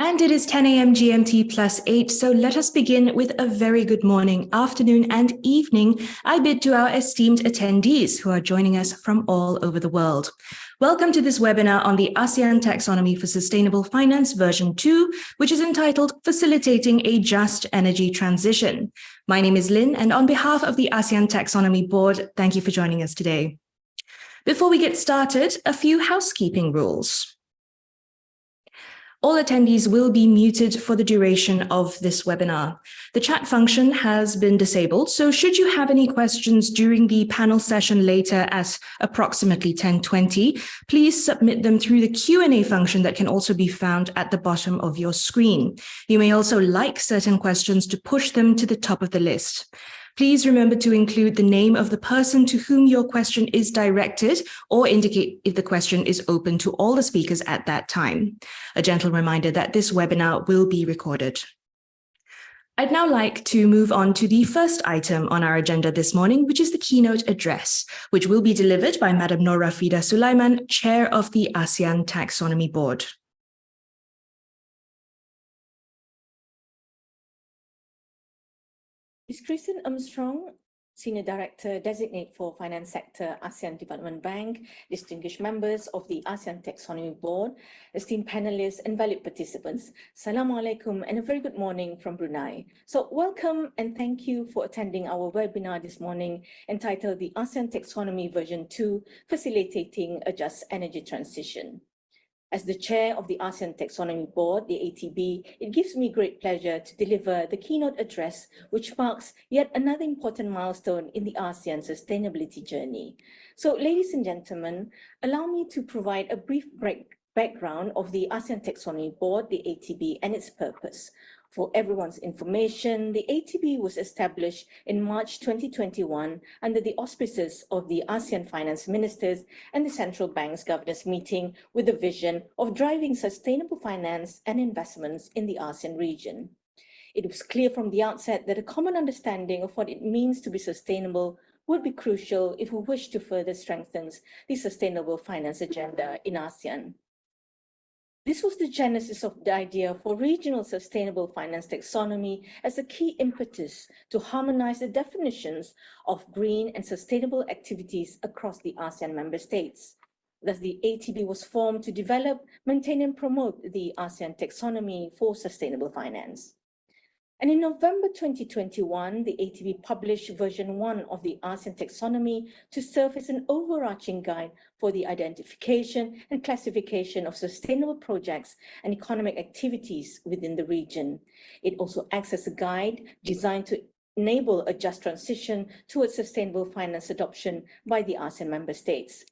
And it is 10 a.m. GMT +8, so let us begin with a very good morning, afternoon, and evening I bid to our esteemed attendees who are joining us from all over the world. Welcome to this webinar on the ASEAN Taxonomy for Sustainable Finance version 2, which is entitled Facilitating a Just Energy Transition. My name is Lynn, and on behalf of the ASEAN Taxonomy Board, thank you for joining us today. Before we get started, a few housekeeping rules. All attendees will be muted for the duration of this webinar. The chat function has been disabled, so should you have any questions during the panel session later at approximately 10:20, please submit them through the Q&A function that can also be found at the bottom of your screen. You may also like certain questions to push them to the top of the list. Please remember to include the name of the person to whom your question is directed or indicate if the question is open to all the speakers at that time. A gentle reminder that this webinar will be recorded. I'd now like to move on to the first item on our agenda this morning, which is the keynote address, which will be delivered by Madam Nora Fida Sulaiman, Chair of the ASEAN Taxonomy Board. Ms. Kristen Armstrong, Senior Director Designate for Finance Sector, ASEAN Development Bank, distinguished members of the ASEAN Taxonomy Board, esteemed panelists and valued participants. Assalamu alaikum and a very good morning from Brunei. So welcome and thank you for attending our webinar this morning entitled the ASEAN Taxonomy version 2, Facilitating a Just Energy Transition. As the chair of the ASEAN Taxonomy Board, the ATB, it gives me great pleasure to deliver the keynote address, which marks yet another important milestone in the ASEAN sustainability journey. So, ladies and gentlemen, allow me to provide a brief background of the ASEAN Taxonomy Board, the ATB, and its purpose. For everyone's information, the ATB was established in March 2021 under the auspices of the ASEAN Finance Ministers and the Central Bank's Governors Meeting with the vision of driving sustainable finance and investments in the ASEAN region. It was clear from the outset that a common understanding of what it means to be sustainable would be crucial if we wish to further strengthen the sustainable finance agenda in ASEAN. This was the genesis of the idea for regional sustainable finance taxonomy as a key impetus to harmonize the definitions of green and sustainable activities across the ASEAN member states. Thus, the ATB was formed to develop, maintain, and promote the ASEAN taxonomy for sustainable finance. And in November 2021, the ATB published version 1 of the ASEAN taxonomy to serve as an overarching guide for the identification and classification of sustainable projects and economic activities within the region. It also acts as a guide designed to enable a just transition towards sustainable finance adoption by the ASEAN member states.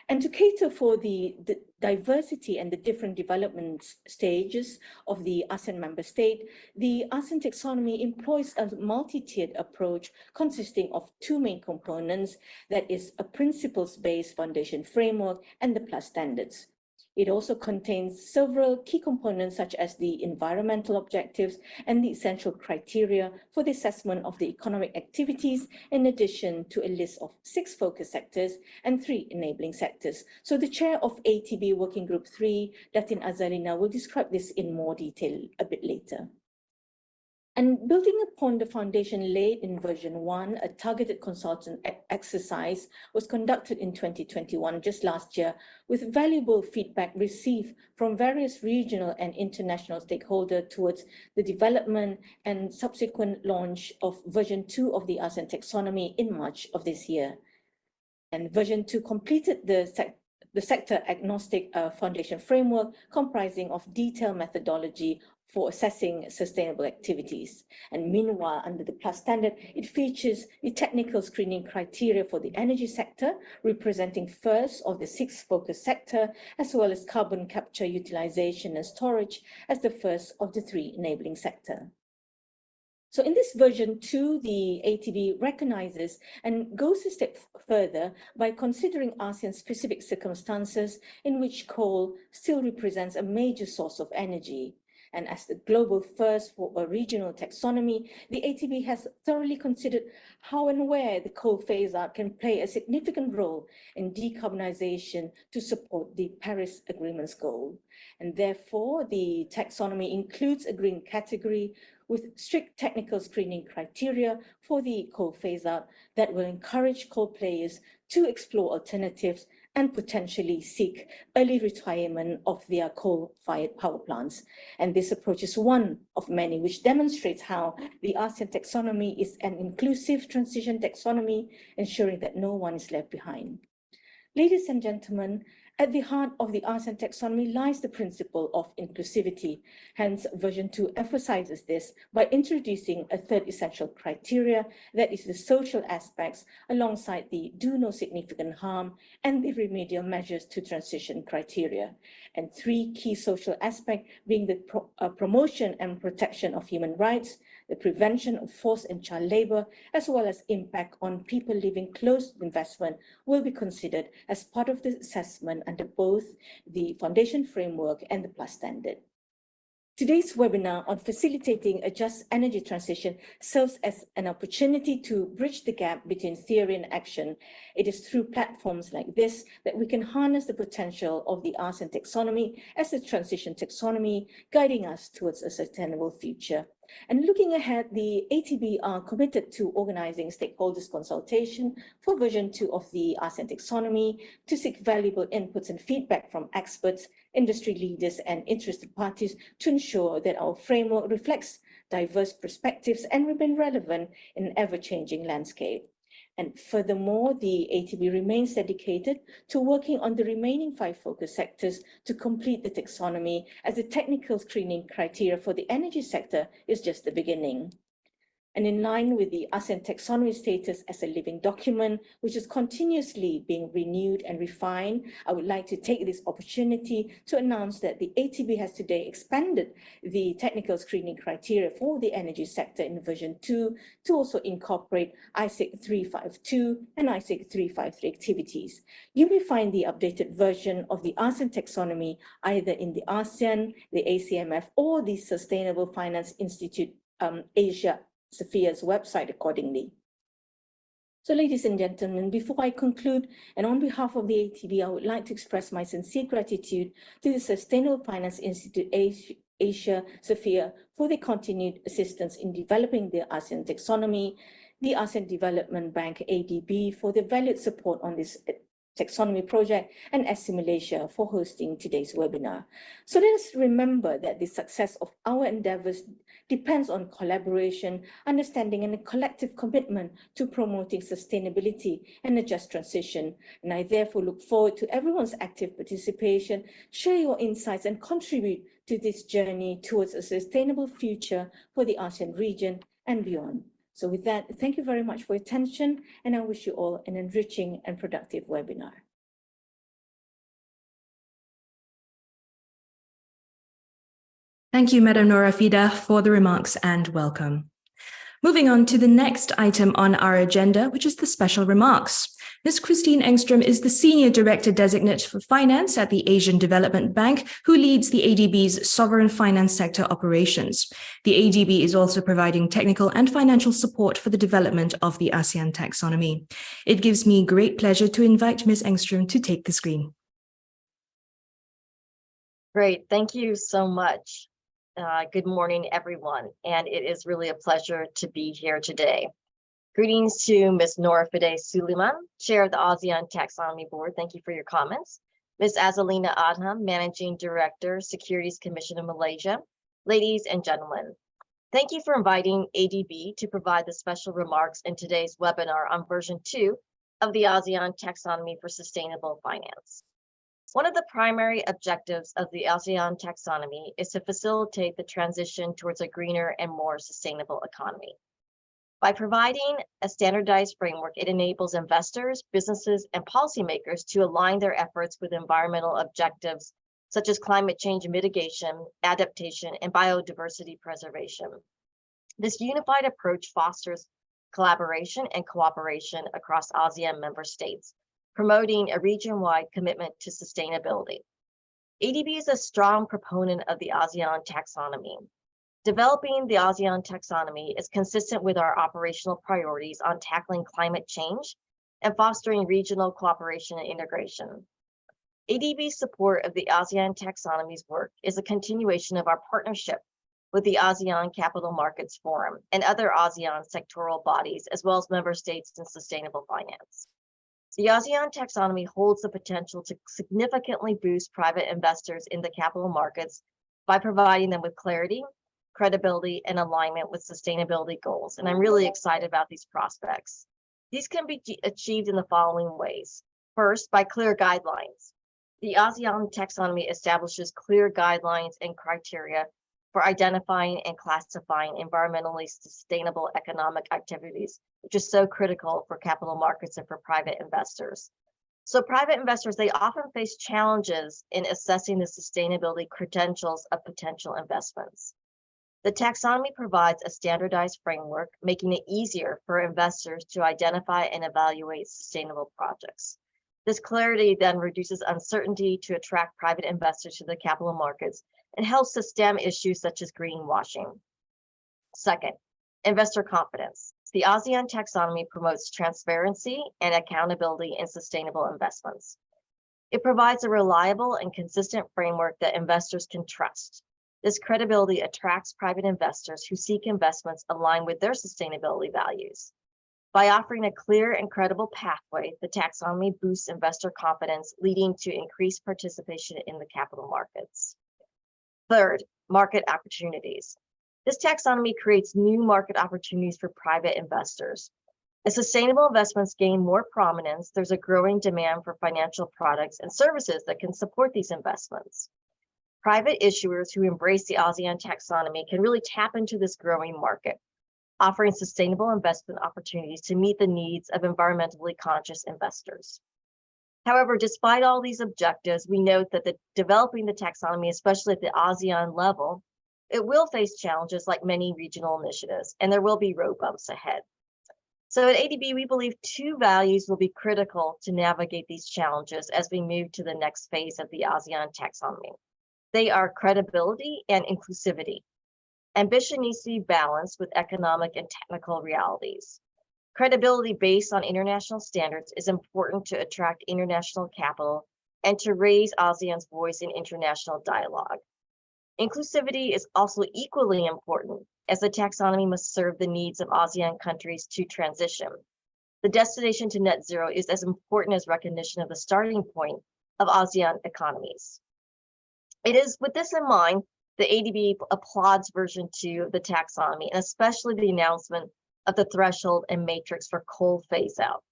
And to cater for the diversity and the different development stages of the ASEAN member state, the ASEAN taxonomy employs a multi-tiered approach consisting of two main components, that is a principles-based foundation framework and the plus standards. It also contains several key components such as the environmental objectives and the essential criteria for the assessment of the economic activities, in addition to a list of 6 focus sectors and 3 enabling sectors. So the chair of ATB Working Group 3, Datin Azarina, will describe this in more detail a bit later. And building upon the foundation laid in version 1, a targeted consultant exercise was conducted in 2021, just last year, with valuable feedback received from various regional and international stakeholders towards the development and subsequent launch of version 2 of the ASEAN taxonomy in March of this year. And version 2 completed the sector agnostic foundation framework comprising of detailed methodology for assessing sustainable activities. And meanwhile, under the plus standard, it features the technical screening criteria for the energy sector, representing first of the 6 focus sector, as well as carbon capture, utilization and storage as the first of the 3 enabling sector. So in this version 2, the ATB recognizes and goes a step further by considering ASEAN specific circumstances in which coal still represents a major source of energy. And as the global first for a regional taxonomy, the ATB has thoroughly considered how and where the coal phase-out can play a significant role in decarbonization to support the Paris Agreement's goal. And therefore, the taxonomy includes a green category with strict technical screening criteria for the coal phase-out that will encourage coal players to explore alternatives and potentially seek early retirement of their coal-fired power plants. And this approach is one of many which demonstrates how the ASEAN taxonomy is an inclusive transition taxonomy, ensuring that no one is left behind. Ladies and gentlemen, at the heart of the ASEAN taxonomy lies the principle of inclusivity. Hence, version 2 emphasizes this by introducing a third essential criteria, that is the social aspects, alongside the do no significant harm and the remedial measures to transition criteria. And three key social aspects being the promotion and protection of human rights, the prevention of forced and child labor, as well as impact on people living close to investment will be considered as part of the assessment under both the Foundation Framework and the Plus Standard. Today's webinar on facilitating a just energy transition serves as an opportunity to bridge the gap between theory and action. It is through platforms like this that we can harness the potential of the ASEAN taxonomy as a transition taxonomy, guiding us towards a sustainable future. And looking ahead, the ATB are committed to organizing stakeholders consultation for version 2 of the ASEAN taxonomy to seek valuable inputs and feedback from experts, industry leaders, and interested parties to ensure that our framework reflects diverse perspectives and remain relevant in an ever-changing landscape. And furthermore, the ATB remains dedicated to working on the remaining 5 focus sectors to complete the taxonomy, as the technical screening criteria for the energy sector is just the beginning. And in line with the ASEAN taxonomy status as a living document, which is continuously being renewed and refined, I would like to take this opportunity to announce that the ATB has today expanded the technical screening criteria for the energy sector in version 2 to also incorporate ISIC 352 and ISIC 353 activities. You may find the updated version of the ASEAN taxonomy either in the ASEAN, the ACMF, or the Sustainable Finance Institute Asia Sophia's website accordingly. So ladies and gentlemen, before I conclude, and on behalf of the ATB, I would like to express my sincere gratitude to the Sustainable Finance Institute Asia Sophia for their continued assistance in developing the ASEAN taxonomy, the ASEAN Development Bank ADB for their valued support on this taxonomy project, and ASEAN Malaysia for hosting today's webinar. So let us remember that the success of our endeavors depends on collaboration, understanding, and a collective commitment to promoting sustainability and a just transition. And I therefore look forward to everyone's active participation, share your insights, and contribute to this journey towards a sustainable future for the ASEAN region and beyond. So with that, thank you very much for your attention, and I wish you all an enriching and productive webinar. Thank you, Madam Nora Fida, for the remarks and welcome. Moving on to the next item on our agenda, which is the special remarks. Ms. Christine Engström is the Senior Director Designate for Finance at the Asian Development Bank, who leads the ADB's sovereign finance sector operations. The ADB is also providing technical and financial support for the development of the ASEAN taxonomy. It gives me great pleasure to invite Ms. Engström to take the screen. Great, thank you so much. Good morning, everyone, and it is really a pleasure to be here today. Greetings to Ms. Nora Fida Suleiman, Chair of the ASEAN Taxonomy Board. Thank you for your comments. Ms. Azalina Adham, Managing Director, Securities Commission of Malaysia. Ladies and gentlemen, thank you for inviting ADB to provide the special remarks in today's webinar on version 2 of the ASEAN Taxonomy for Sustainable Finance. One of the primary objectives of the ASEAN taxonomy is to facilitate the transition towards a greener and more sustainable economy. By providing a standardized framework, it enables investors, businesses, and policymakers to align their efforts with environmental objectives such as climate change mitigation, adaptation, and biodiversity preservation. This unified approach fosters collaboration and cooperation across ASEAN member states, promoting a region-wide commitment to sustainability. ADB is a strong proponent of the ASEAN taxonomy. Developing the ASEAN taxonomy is consistent with our operational priorities on tackling climate change and fostering regional cooperation and integration. ADB's support of the ASEAN taxonomy's work is a continuation of our partnership with the ASEAN Capital Markets Forum and other ASEAN sectoral bodies, as well as member states in sustainable finance. The ASEAN taxonomy holds the potential to significantly boost private investors in the capital markets by providing them with clarity, credibility, and alignment with sustainability goals. And I'm really excited about these prospects. These can be achieved in the following ways. First, by clear guidelines. The ASEAN taxonomy establishes clear guidelines and criteria for identifying and classifying environmentally sustainable economic activities, which is so critical for capital markets and for private investors. So private investors, they often face challenges in assessing the sustainability credentials of potential investments. The taxonomy provides a standardized framework, making it easier for investors to identify and evaluate sustainable projects. This clarity then reduces uncertainty to attract private investors to the capital markets and helps to stem issues such as greenwashing. Second, investor confidence. The ASEAN taxonomy promotes transparency and accountability in sustainable investments. It provides a reliable and consistent framework that investors can trust. This credibility attracts private investors who seek investments aligned with their sustainability values. By offering a clear and credible pathway, the taxonomy boosts investor confidence, leading to increased participation in the capital markets. Third, market opportunities. This taxonomy creates new market opportunities for private investors. As sustainable investments gain more prominence, there's a growing demand for financial products and services that can support these investments. Private issuers who embrace the ASEAN taxonomy can really tap into this growing market, offering sustainable investment opportunities to meet the needs of environmentally conscious investors. However, despite all these objectives, we note that developing the taxonomy, especially at the ASEAN level, it will face challenges like many regional initiatives, and there will be road bumps ahead. So at ADB, we believe two values will be critical to navigate these challenges as we move to the next phase of the ASEAN taxonomy. They are credibility and inclusivity. Ambition needs to be balanced with economic and technical realities. Credibility based on international standards is important to attract international capital and to raise ASEAN's voice in international dialogue. Inclusivity is also equally important, as the taxonomy must serve the needs of ASEAN countries to transition. The destination to net zero is as important as recognition of the starting point of ASEAN economies. It is with this in mind that ADB applauds version 2 of the taxonomy, and especially the announcement of the threshold and matrix for coal phase out.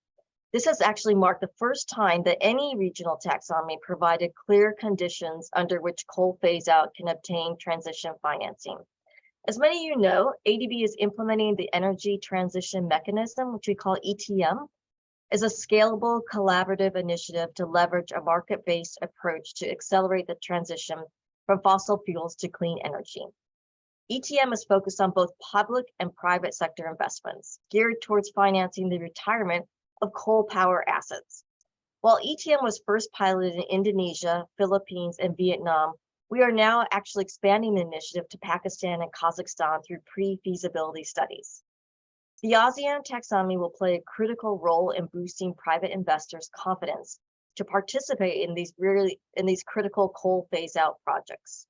This has actually marked the first time that any regional taxonomy provided clear conditions under which coal phase out can obtain transition financing. As many of you know, ADB is implementing the Energy Transition Mechanism, which we call ETM, as a scalable collaborative initiative to leverage a market-based approach to accelerate the transition from fossil fuels to clean energy. ETM is focused on both public and private sector investments, geared towards financing the retirement of coal power assets. While ETM was first piloted in Indonesia, Philippines, and Vietnam, we are now actually expanding the initiative to Pakistan and Kazakhstan through pre-feasibility studies. The ASEAN taxonomy will play a critical role in boosting private investors' confidence to participate in these critical coal phase-out projects.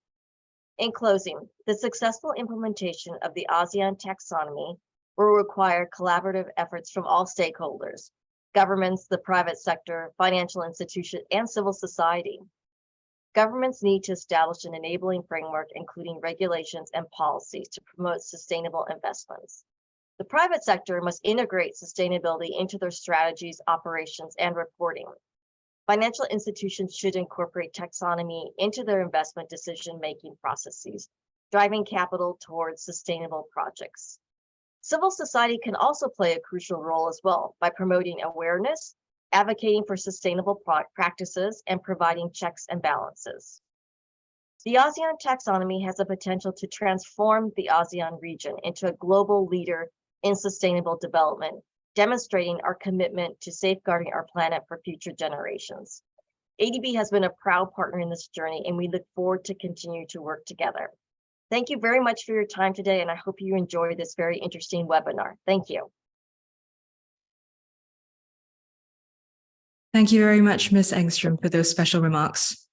In closing, the successful implementation of the ASEAN taxonomy will require collaborative efforts from all stakeholders, governments, the private sector, financial institutions, and civil society. Governments need to establish an enabling framework, including regulations and policies to promote sustainable investments. The private sector must integrate sustainability into their strategies, operations, and reporting. Financial institutions should incorporate taxonomy into their investment decision-making processes, driving capital towards sustainable projects. Civil society can also play a crucial role as well by promoting awareness, advocating for sustainable practices, and providing checks and balances. The ASEAN taxonomy has the potential to transform the ASEAN region into a global leader in sustainable development, demonstrating our commitment to safeguarding our planet for future generations. ADB has been a proud partner in this journey, and we look forward to continue to work together. Thank you very much for your time today, and I hope you enjoy this very interesting webinar. Thank you. Thank you very much, Ms. Engstrom, for those special remarks.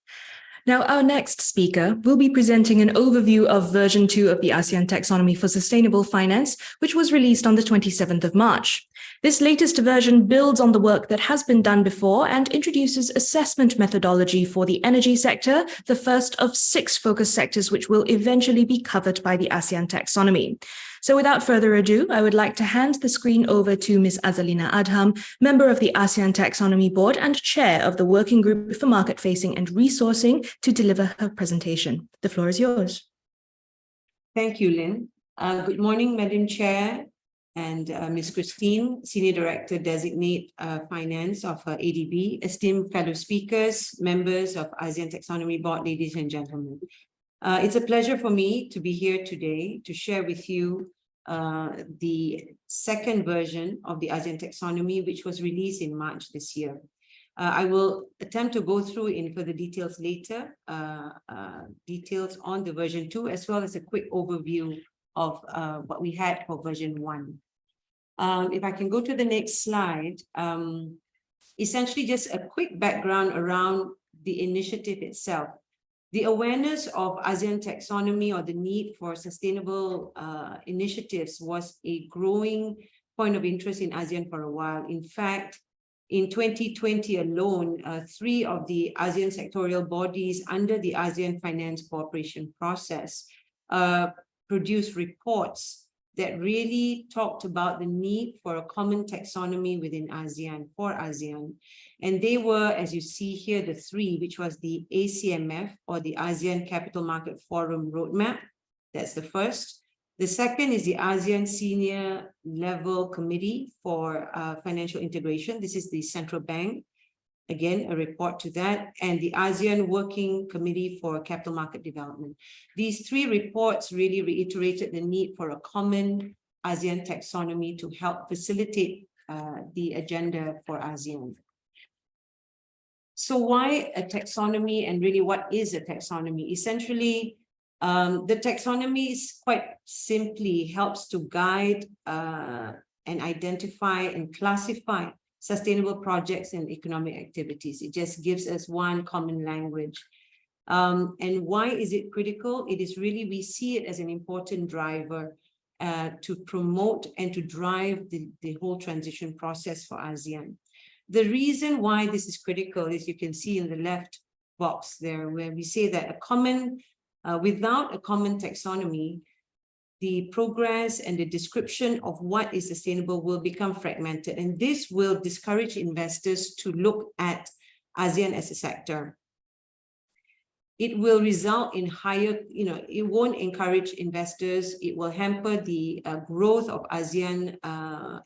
Now, our next speaker will be presenting an overview of version 2 of the ASEAN Taxonomy for Sustainable Finance, which was released on the 27th of March. This latest version builds on the work that has been done before and introduces assessment methodology for the energy sector, the first of 6 focus sectors which will eventually be covered by the ASEAN Taxonomy. So without further ado, I would like to hand the screen over to Ms. Azalina Adham, member of the ASEAN Taxonomy Board and chair of the Working Group for Market Facing and Resourcing, to deliver her presentation. The floor is yours. Thank you, Lynn. Good morning, Madam Chair and Ms. Christine, Senior Director Designate Finance of ADB, esteemed fellow speakers, members of ASEAN Taxonomy Board, ladies and gentlemen. It's a pleasure for me to be here today to share with you the second version of the ASEAN Taxonomy, which was released in March this year. I will attempt to go through in further details later, details on the version 2, as well as a quick overview of what we had for version 1. If I can go to the next slide, essentially just a quick background around the initiative itself. The awareness of ASEAN taxonomy, or the need for sustainable initiatives, was a growing point of interest in ASEAN for a while. In fact, in 2020 alone, 3 of the ASEAN sectorial bodies under the ASEAN Finance Cooperation process produced reports that really talked about the need for a common taxonomy within ASEAN, for ASEAN. And they were, as you see here, the 3, which was the ACMF, or the ASEAN Capital Market Forum Roadmap. That's the first. The second is the ASEAN Senior Level Committee for Financial Integration. This is the central bank. Again, a report to that. And the ASEAN Working Committee for Capital Market Development. These 3 reports really reiterated the need for a common ASEAN taxonomy to help facilitate the agenda for ASEAN. So why a taxonomy, and really what is a taxonomy? Essentially, the taxonomy is quite simply helps to guide and identify and classify sustainable projects and economic activities. It just gives us one common language. And why is it critical? It is really, we see it as an important driver to promote and to drive the whole transition process for ASEAN. The reason why this is critical is, you can see in the left box there, where we say that a common without a common taxonomy, the progress and the description of what is sustainable will become fragmented, and this will discourage investors to look at ASEAN as a sector. It will result in higher, it won't encourage investors. It will hamper the growth of ASEAN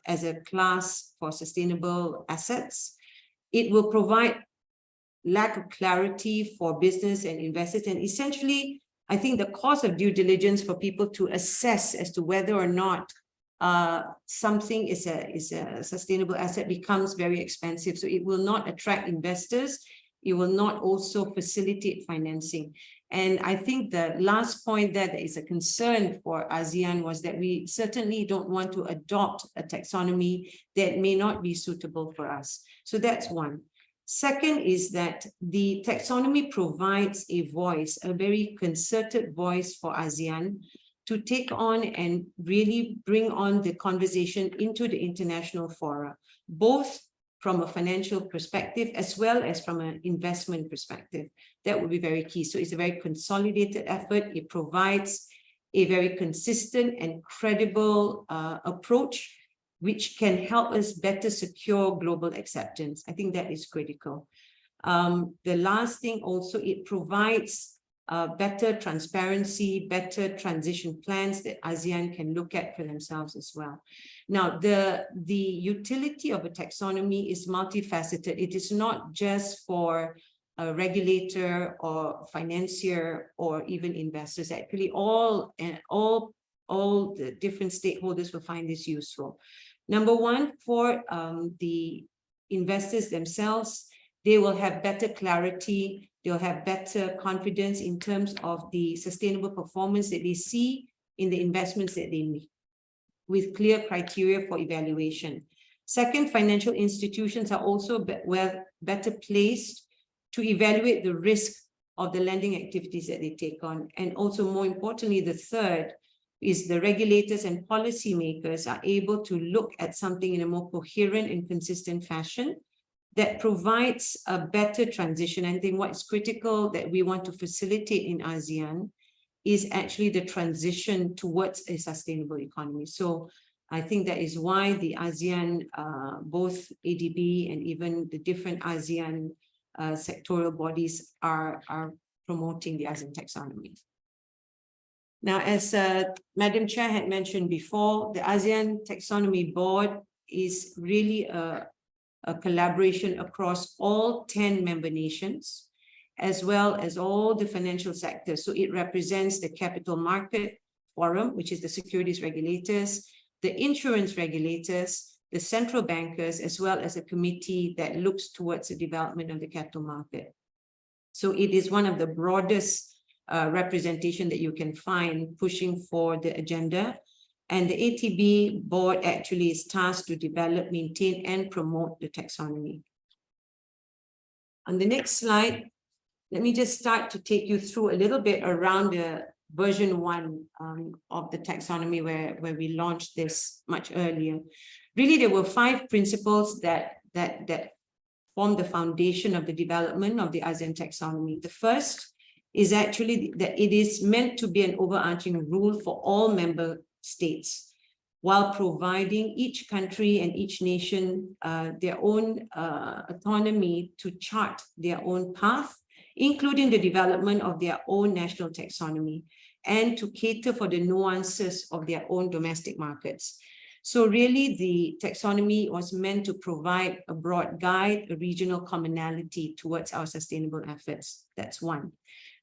as a class for sustainable assets. It will provide lack of clarity for business and investors, and essentially, I think the cost of due diligence for people to assess as to whether or not something is a sustainable asset becomes very expensive. So it will not attract investors. It will not also facilitate financing. And I think the last point that is a concern for ASEAN was that we certainly don't want to adopt a taxonomy that may not be suitable for us. So that's one. Second is that the taxonomy provides a voice, a very concerted voice for ASEAN to take on and really bring on the conversation into the international fora, both from a financial perspective as well as from an investment perspective. That would be very key. So it's a very consolidated effort. It provides a very consistent and credible approach, which can help us better secure global acceptance. I think that is critical. The last thing also, it provides better transparency, better transition plans that ASEAN can look at for themselves as well. Now, the utility of a taxonomy is multifaceted. It is not just for a regulator or financier or even investors. Actually, all the different stakeholders will find this useful. Number one, for the investors themselves, they will have better clarity, they'll have better confidence in terms of the sustainable performance that they see in the investments that they make, with clear criteria for evaluation. Second, financial institutions are also better placed to evaluate the risk of the lending activities that they take on. And also, more importantly, the third is the regulators and policymakers are able to look at something in a more coherent and consistent fashion that provides a better transition. I think what's critical that we want to facilitate in ASEAN is actually the transition towards a sustainable economy. So I think that is why the ASEAN, both ADB and even the different ASEAN sectoral bodies are promoting the ASEAN taxonomy. Now, as Madam Chair had mentioned before, the ASEAN Taxonomy Board is really a collaboration across all 10 member nations, as well as all the financial sectors. So it represents the capital market forum, which is the securities regulators, the insurance regulators, the central bankers, as well as a committee that looks towards the development of the capital market. So it is one of the broadest representation that you can find pushing for the agenda. And the ATB board actually is tasked to develop, maintain, and promote the taxonomy. On the next slide, let me just start to take you through a little bit around the version 1 of the taxonomy where we launched this much earlier. Really, there were 5 principles that form the foundation of the development of the ASEAN taxonomy. The first is actually that it is meant to be an overarching rule for all member states, while providing each country and each nation their own autonomy to chart their own path, including the development of their own national taxonomy, and to cater for the nuances of their own domestic markets. So really, the taxonomy was meant to provide a broad guide, a regional commonality towards our sustainable efforts. That's one.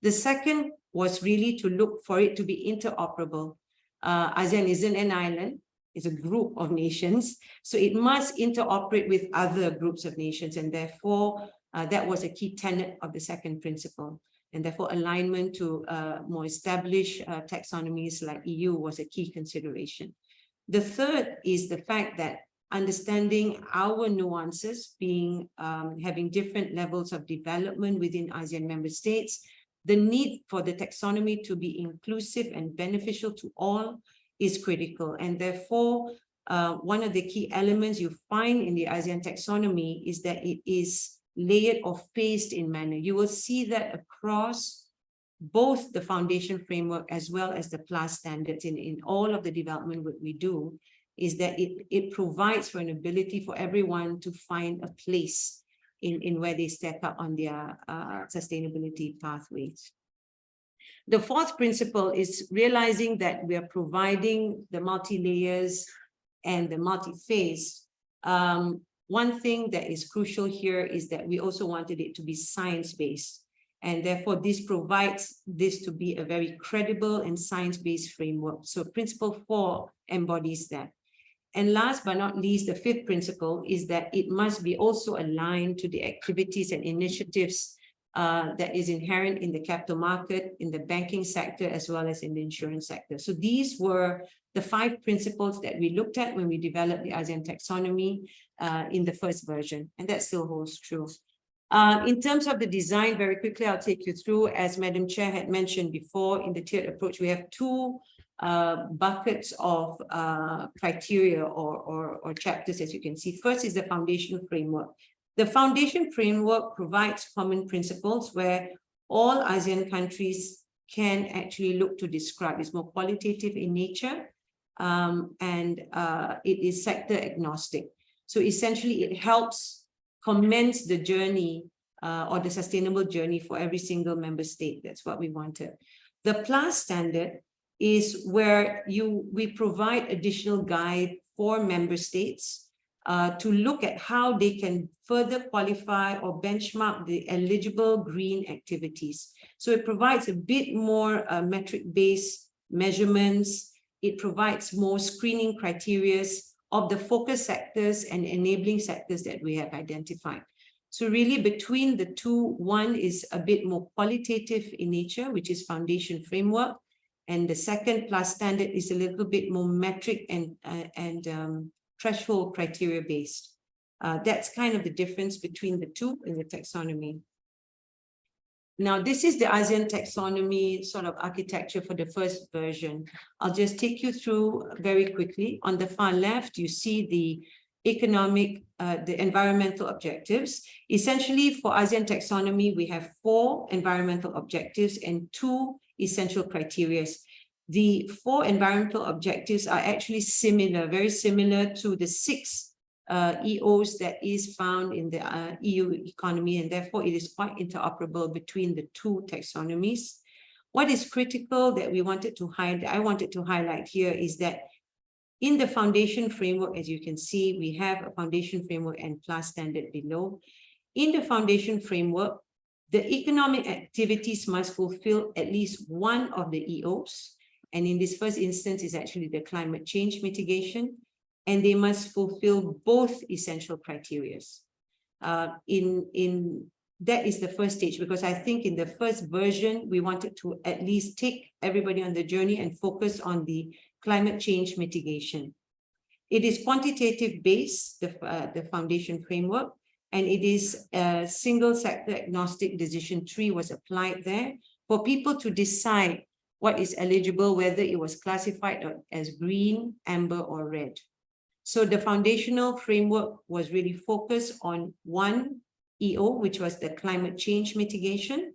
The second was really to look for it to be interoperable. ASEAN isn't an island, it's a group of nations, so it must interoperate with other groups of nations, and therefore that was a key tenet of the second principle, and therefore alignment to more established taxonomies like EU was a key consideration. The third is the fact that understanding our nuances, being having different levels of development within ASEAN member states, the need for the taxonomy to be inclusive and beneficial to all is critical. And therefore, one of the key elements you find in the ASEAN taxonomy is that it is layered or phased in manner. You will see that across both the foundation framework as well as the PLAS standards in all of the development work we do, is that it provides for an ability for everyone to find a place in where they step up on their sustainability pathways. The fourth principle is realizing that we are providing the multi-layers and the multi-phase. One thing that is crucial here is that we also wanted it to be science-based. And therefore, this provides this to be a very credible and science-based framework. So principle 4 embodies that. And last but not least, the fifth principle is that it must be also aligned to the activities and initiatives that is inherent in the capital market, in the banking sector, as well as in the insurance sector. So these were the 5 principles that we looked at when we developed the ASEAN taxonomy in the first version, and that still holds true. In terms of the design, very quickly, I'll take you through, as Madam Chair had mentioned before, in the tiered approach, we have 2 buckets of criteria or chapters, as you can see. First is the foundation framework. The foundation framework provides common principles where all ASEAN countries can actually look to describe. It's more qualitative in nature, and it is sector agnostic. So essentially, it helps commence the journey or the sustainable journey for every single member state. That's what we wanted. The PLAS standard is where we provide additional guide for member states to look at how they can further qualify or benchmark the eligible green activities. So it provides a bit more metric-based measurements. It provides more screening criteria of the focus sectors and enabling sectors that we have identified. So really between the two, one is a bit more qualitative in nature, which is foundation framework. And the second plus standard is a little bit more metric and threshold criteria based. That's kind of the difference between the two in the taxonomy. Now, this is the ASEAN taxonomy sort of architecture for the first version. I'll just take you through very quickly. On the far left, you see the economic, the environmental objectives. Essentially, for ASEAN taxonomy, we have 4 environmental objectives and 2 essential criteria. The 4 environmental objectives are actually similar, very similar to the 6 EOs that is found in the EU economy, and therefore it is quite interoperable between the 2 taxonomies. What is critical that we wanted to highlight, I wanted to highlight here, is that in the foundation framework, as you can see, we have a foundation framework and class standard below. In the foundation framework, the economic activities must fulfill at least one of the EOs. And in this first instance is actually the climate change mitigation, and they must fulfill both essential criteria. That is the first stage, because I think in the first version, we wanted to at least take everybody on the journey and focus on the climate change mitigation. It is quantitative based, the foundation framework, and it is a single sector agnostic decision tree was applied there for people to decide what is eligible, whether it was classified as green, amber, or red. So the foundational framework was really focused on one EO, which was the climate change mitigation,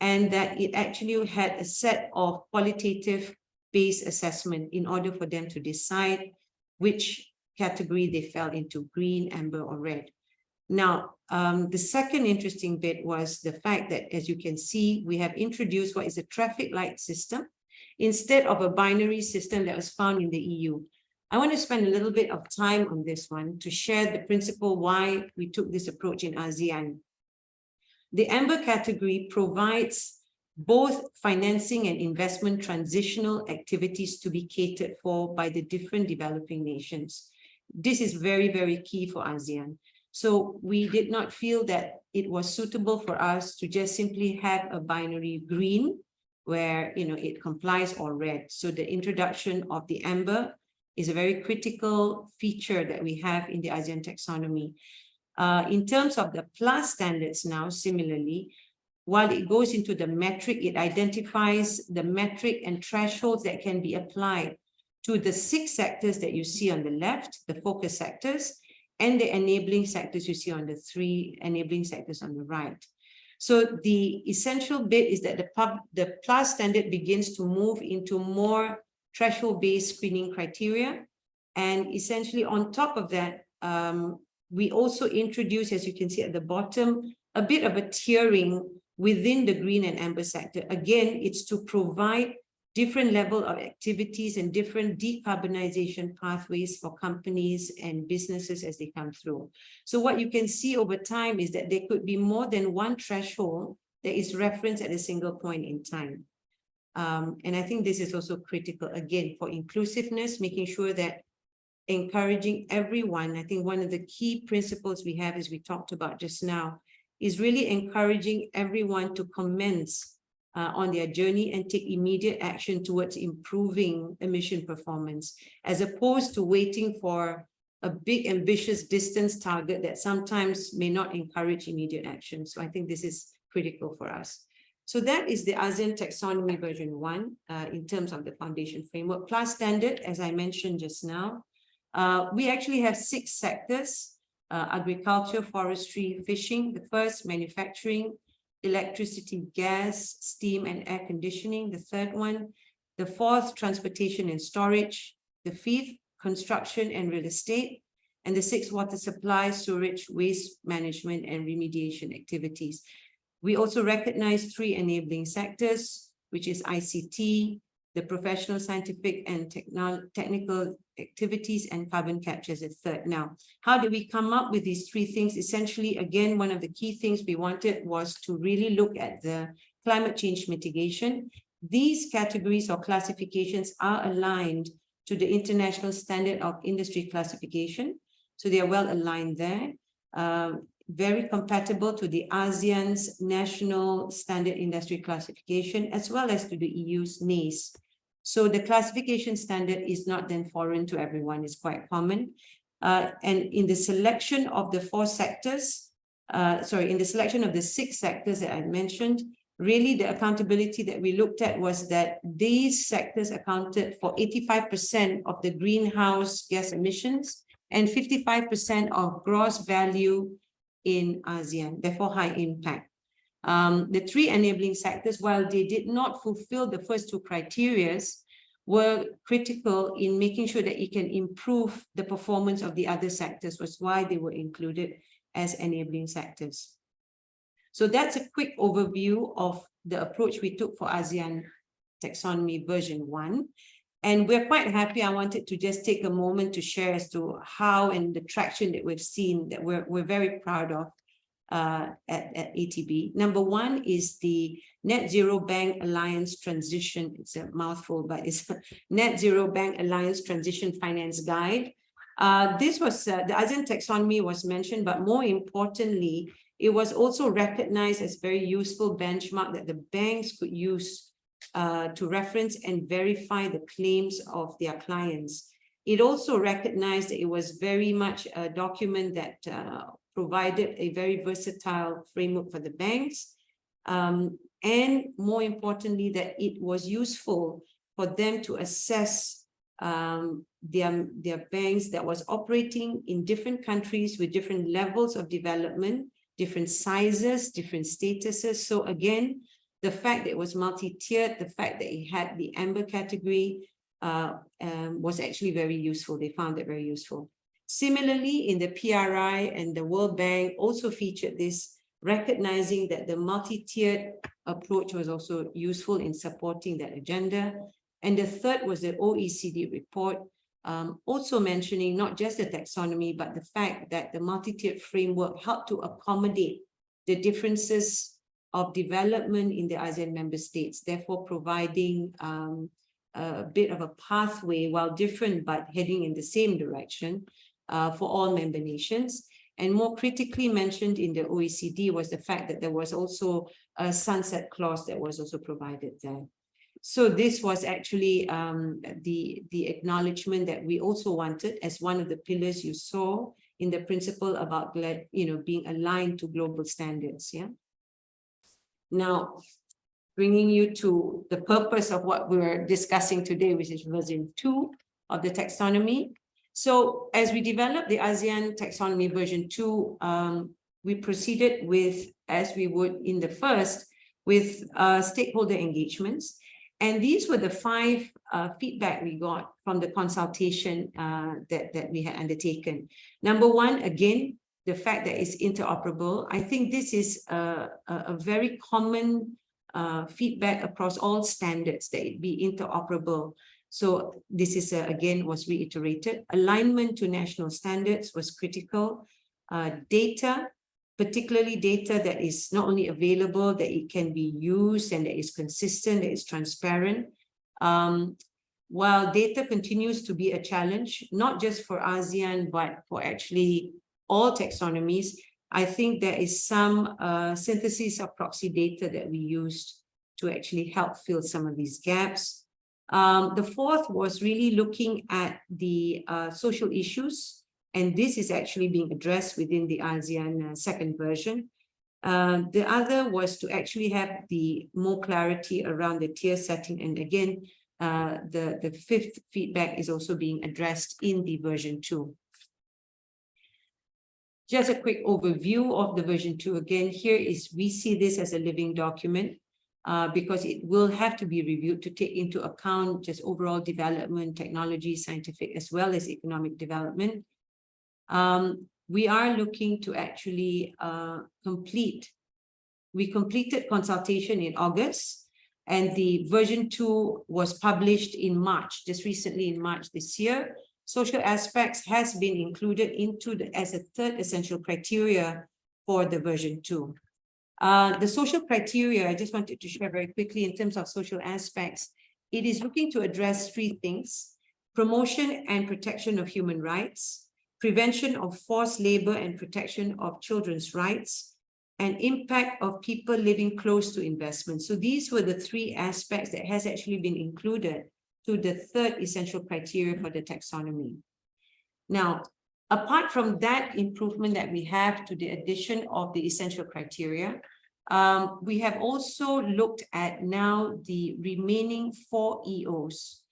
and that it actually had a set of qualitative based assessment in order for them to decide which category they fell into, green, amber, or red. Now, the second interesting bit was the fact that, as you can see, we have introduced what is a traffic light system instead of a binary system that was found in the EU. I want to spend a little bit of time on this one to share the principle why we took this approach in ASEAN. The amber category provides both financing and investment transitional activities to be catered for by the different developing nations. This is very, very key for ASEAN. So we did not feel that it was suitable for us to just simply have a binary green where it complies, or red. So the introduction of the amber is a very critical feature that we have in the ASEAN taxonomy. In terms of the plus standards now, similarly, while it goes into the metric, it identifies the metric and thresholds that can be applied to the 6 sectors that you see on the left, the focus sectors, and the enabling sectors you see on the 3 enabling sectors on the right. So the essential bit is that the plus standard begins to move into more threshold-based screening criteria. And essentially on top of that, we also introduce, as you can see at the bottom, a bit of a tiering within the green and amber sector. Again, it's to provide different level of activities and different decarbonization pathways for companies and businesses as they come through. So what you can see over time is that there could be more than one threshold that is referenced at a single point in time. And I think this is also critical, again, for inclusiveness, making sure that encouraging everyone. I think one of the key principles we have, as we talked about just now, is really encouraging everyone to commence on their journey and take immediate action towards improving emission performance, as opposed to waiting for a big ambitious distance target that sometimes may not encourage immediate action. So I think this is critical for us. So that is the ASEAN Taxonomy version 1 in terms of the foundation framework. Plus standard, as I mentioned just now, we actually have 6 sectors: agriculture, forestry, fishing. The first, manufacturing, electricity, gas, steam, and air conditioning. The third one. The fourth, transportation and storage. The fifth, construction and real estate. And the sixth, water supply, sewage, waste management, and remediation activities. We also recognize 3 enabling sectors, which is ICT, the professional, scientific, and technical activities, and carbon capture as a third. Now, how did we come up with these 3 things? Essentially, again, one of the key things we wanted was to really look at the climate change mitigation. These categories or classifications are aligned to the International Standard of Industry Classification. So they are well aligned there. very compatible to the ASEAN's National Standard Industry Classification, as well as to the EU's NACE. So the classification standard is not then foreign to everyone, it's quite common. And in the selection of the in the selection of the 6 sectors that I mentioned, really the accountability that we looked at was that these sectors accounted for 85% of the greenhouse gas emissions and 55% of gross value in ASEAN, therefore high impact. The 3 enabling sectors, while they did not fulfill the first 2 criteria, were critical in making sure that it can improve the performance of the other sectors, was why they were included as enabling sectors. So that's a quick overview of the approach we took for ASEAN Taxonomy version 1. And we're quite happy. I wanted to just take a moment to share as to how and the traction that we've seen that we're very proud of at ATB. Number 1 is the Net Zero Bank Alliance Transition. It's a mouthful, but it's Net Zero Bank Alliance Transition Finance Guide. This was the ASEAN Taxonomy was mentioned, but more importantly, it was also recognized as very useful benchmark that the banks could use to reference and verify the claims of their clients. It also recognized that it was very much a document that provided a very versatile framework for the banks. And more importantly, that it was useful for them to assess their banks that was operating in different countries with different levels of development, different sizes, different statuses. So again, the fact that it was multi-tiered, the fact that it had the amber category was actually very useful. They found it very useful. Similarly, in the PRI and the World Bank also featured this, recognizing that the multi-tiered approach was also useful in supporting that agenda. And the third was the OECD report, also mentioning not just the taxonomy, but the fact that the multi-tiered framework helped to accommodate the differences of development in the ASEAN member states, therefore providing a bit of a pathway, while different but heading in the same direction for all member nations. And more critically mentioned in the OECD was the fact that there was also a sunset clause that was also provided there. So this was actually the acknowledgement that we also wanted as one of the pillars you saw in the principle about being aligned to global standards. Yeah. Now, bringing you to the purpose of what we're discussing today, which is version 2 of the taxonomy. So as we developed the ASEAN Taxonomy version 2, we proceeded with, as we would in the first, with stakeholder engagements. And these were the 5 feedback we got from the consultation that we had undertaken. Number 1, again, the fact that it's interoperable. I think this is a very common feedback across all standards, that it be interoperable. So this is, again, was reiterated. Alignment to national standards was critical. Data, particularly data that is not only available, that it can be used and that is consistent, that is transparent. While data continues to be a challenge, not just for ASEAN, but for actually all taxonomies, I think there is some synthesis of proxy data that we used to actually help fill some of these gaps. The fourth was really looking at the social issues, and this is actually being addressed within the ASEAN second version. The other was to actually have the more clarity around the tier setting, and again, the fifth feedback is also being addressed in the version 2. Just a quick overview of the version 2. Again, here is, we see this as a living document because it will have to be reviewed to take into account just overall development, technology, scientific, as well as economic development. We are looking to actually we completed consultation in August, and the version 2 was published in March, just recently in March this year. Social aspects has been included into as a third essential criteria for the version 2. The social criteria, I just wanted to share very quickly in terms of social aspects. It is looking to address 3 things: promotion and protection of human rights, prevention of forced labor and protection of children's rights, and impact of people living close to investment. So these were the three aspects that has actually been included to the third essential criteria for the taxonomy. Now, apart from that improvement that we have to the addition of the essential criteria, we have also looked at now the remaining 4 EOs.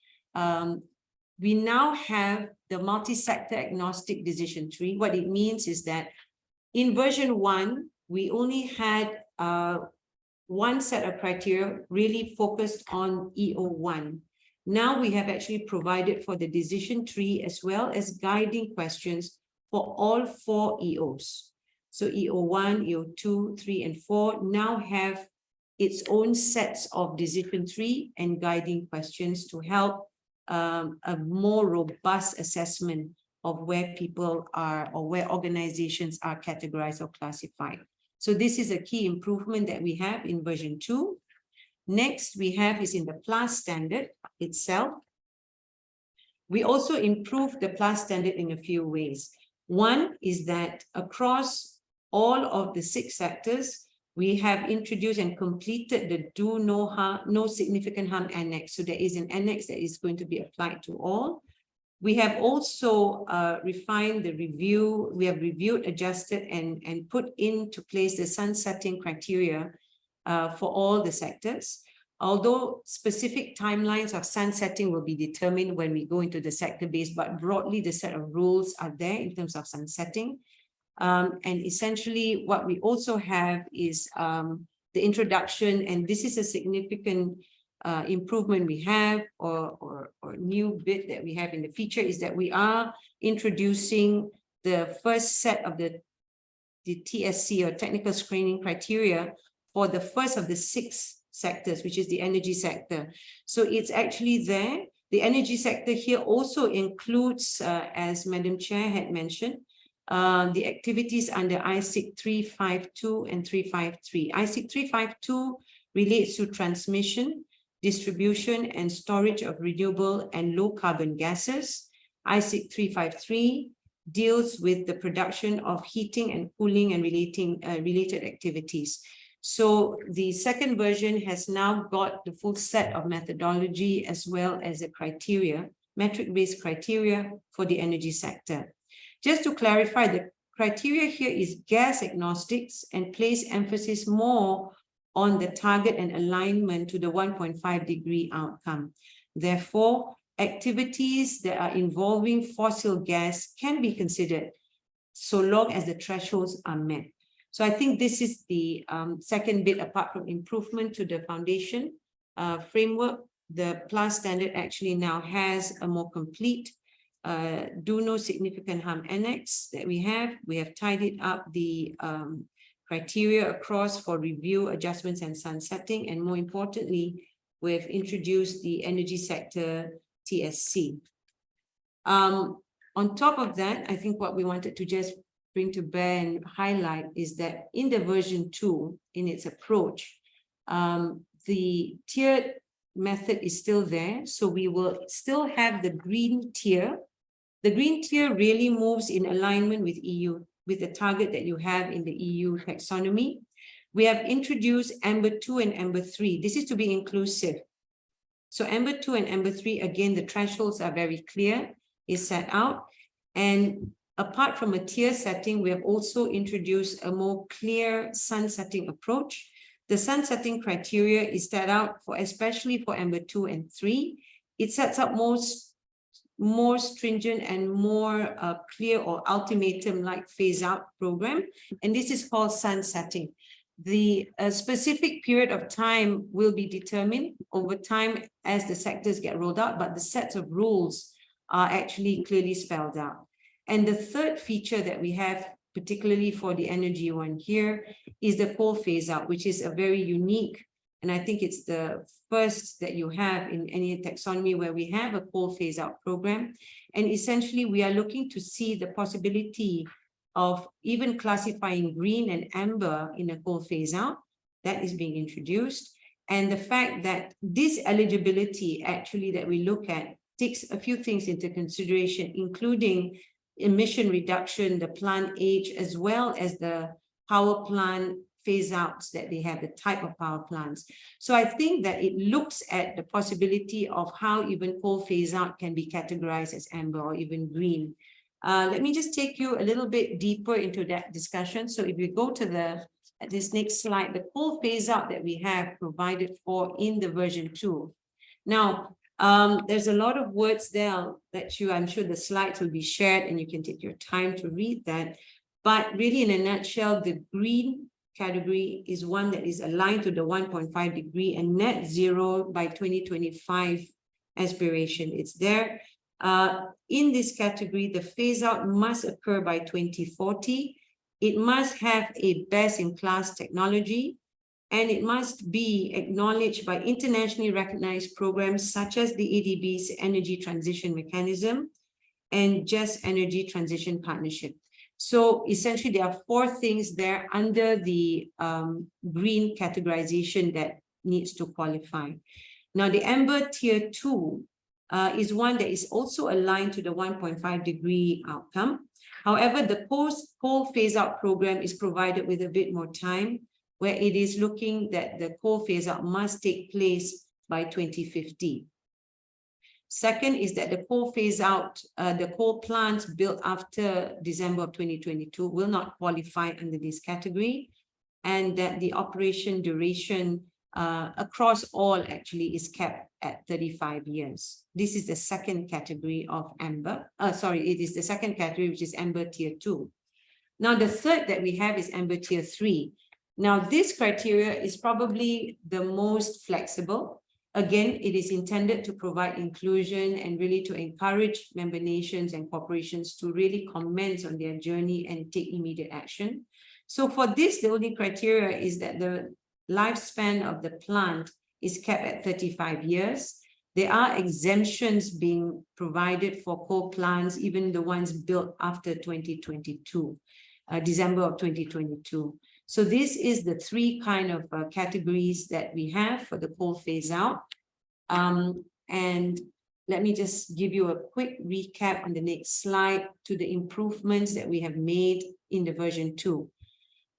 We now have the multi-sector agnostic decision tree. What it means is that in version 1, we only had one set of criteria really focused on EO1. Now we have actually provided for the decision tree as well as guiding questions for all 4 EOs. So EO1, EO2, 3, and 4 now have its own sets of decision tree and guiding questions to help a more robust assessment of where people are or where organizations are categorized or classified. So this is a key improvement that we have in version 2. Next we have is in the PLAS standard itself. We also improved the PLAS standard in a few ways. One is that across all of the 6 sectors, we have introduced and completed the do no harm, no significant harm annex. So there is an annex that is going to be applied to all. We have also refined the review. We have reviewed, adjusted, and put into place the sunsetting criteria for all the sectors. Although specific timelines of sunsetting will be determined when we go into the sector base, but broadly the set of rules are there in terms of sunsetting. And essentially what we also have is the introduction, and this is a significant improvement we have or new bit that we have in the feature, is that we are introducing the first set of the TSC or technical screening criteria for the first of the 6 sectors, which is the energy sector. So it's actually there. The energy sector here also includes, as Madam Chair had mentioned, the activities under ISIC 352 and 353. ISIC 352 relates to transmission, distribution, and storage of renewable and low carbon gases. ISIC 353 deals with the production of heating and cooling and related activities. So the second version has now got the full set of methodology as well as a criteria, metric-based criteria for the energy sector. Just to clarify, the criteria here is gas agnostics and place emphasis more on the target and alignment to the 1.5 degree outcome. Therefore, activities that are involving fossil gas can be considered so long as the thresholds are met. So I think this is the second bit, apart from improvement to the foundation framework. The PLAS standard actually now has a more complete do no significant harm annex that we have. We have tidied up the criteria across for review, adjustments, and sunsetting. And more importantly, we've introduced the energy sector TSC. On top of that, I think what we wanted to just bring to bear and highlight is that in the version 2, in its approach, the tiered method is still there. So we will still have the green tier. The green tier really moves in alignment with EU, with the target that you have in the EU taxonomy. We have introduced Amber 2 and Amber 3. This is to be inclusive. So Amber 2 and Amber 3, again, the thresholds are very clear, is set out. And apart from a tier setting, we have also introduced a more clear sunsetting approach. The sunsetting criteria is set out for, especially for Amber 2 and 3. It sets up more stringent and more clear or ultimatum-like phase-out program. And this is called sunsetting. The specific period of time will be determined over time as the sectors get rolled out, but the sets of rules are actually clearly spelled out. And the third feature that we have, particularly for the energy one here, is the coal phase out, which is a very unique, and I think it's the first that you have in any taxonomy where we have a coal phase out program. And essentially, we are looking to see the possibility of even classifying green and amber in a coal phase out that is being introduced. And the fact that this eligibility actually that we look at takes a few things into consideration, including emission reduction, the plant age, as well as the power plant phase outs that they have, the type of power plants. So I think that it looks at the possibility of how even coal phase out can be categorized as amber or even green. Let me just take you a little bit deeper into that discussion. So if we go to this next slide, the coal phase out that we have provided for in the version 2. Now, there's a lot of words there that I'm sure the slides will be shared and you can take your time to read that. But really, in a nutshell, the green category is one that is aligned to the 1.5 degree and net zero by 2025 aspiration. It's there. In this category, the phase out must occur by 2040. It must have a best-in-class technology, and it must be acknowledged by internationally recognized programs such as the ADB's Energy Transition Mechanism and Just Energy Transition Partnership. So essentially, there are 4 things there under the green categorization that needs to qualify. Now, the Amber Tier 2 is one that is also aligned to the 1.5 degree outcome. However, the post-coal phase-out program is provided with a bit more time, where it is looking that the coal phase-out must take place by 2050. Second is that the coal phase-out, the coal plants built after December of 2022 will not qualify under this category, and that the operation duration across all actually is kept at 35 years. This is the second category of amber. It is the second category, which is Amber Tier 2. Now, the third that we have is Amber Tier 3. Now, this criteria is probably the most flexible. Again, it is intended to provide inclusion and really to encourage member nations and corporations to really commence on their journey and take immediate action. So for this, the only criteria is that the lifespan of the plant is kept at 35 years. There are exemptions being provided for coal plants, even the ones built after 2022, December of 2022. So this is the 3 kind of categories that we have for the coal phase out. And let me just give you a quick recap on the next slide to the improvements that we have made in the version 2.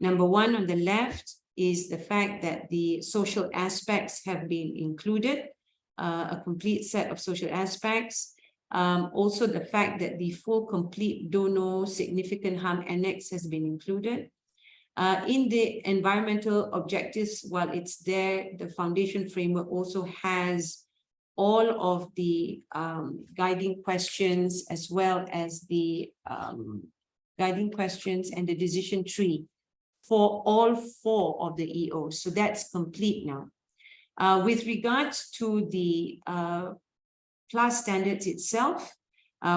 Number 1 on the left is the fact that the social aspects have been included, a complete set of social aspects. Also the fact that the full complete donor significant harm annex has been included. In the environmental objectives, while it's there, the foundation framework also has all of the guiding questions, as well as the guiding questions and the decision tree for all 4 of the EOs. So that's complete now. With regards to the class standards itself,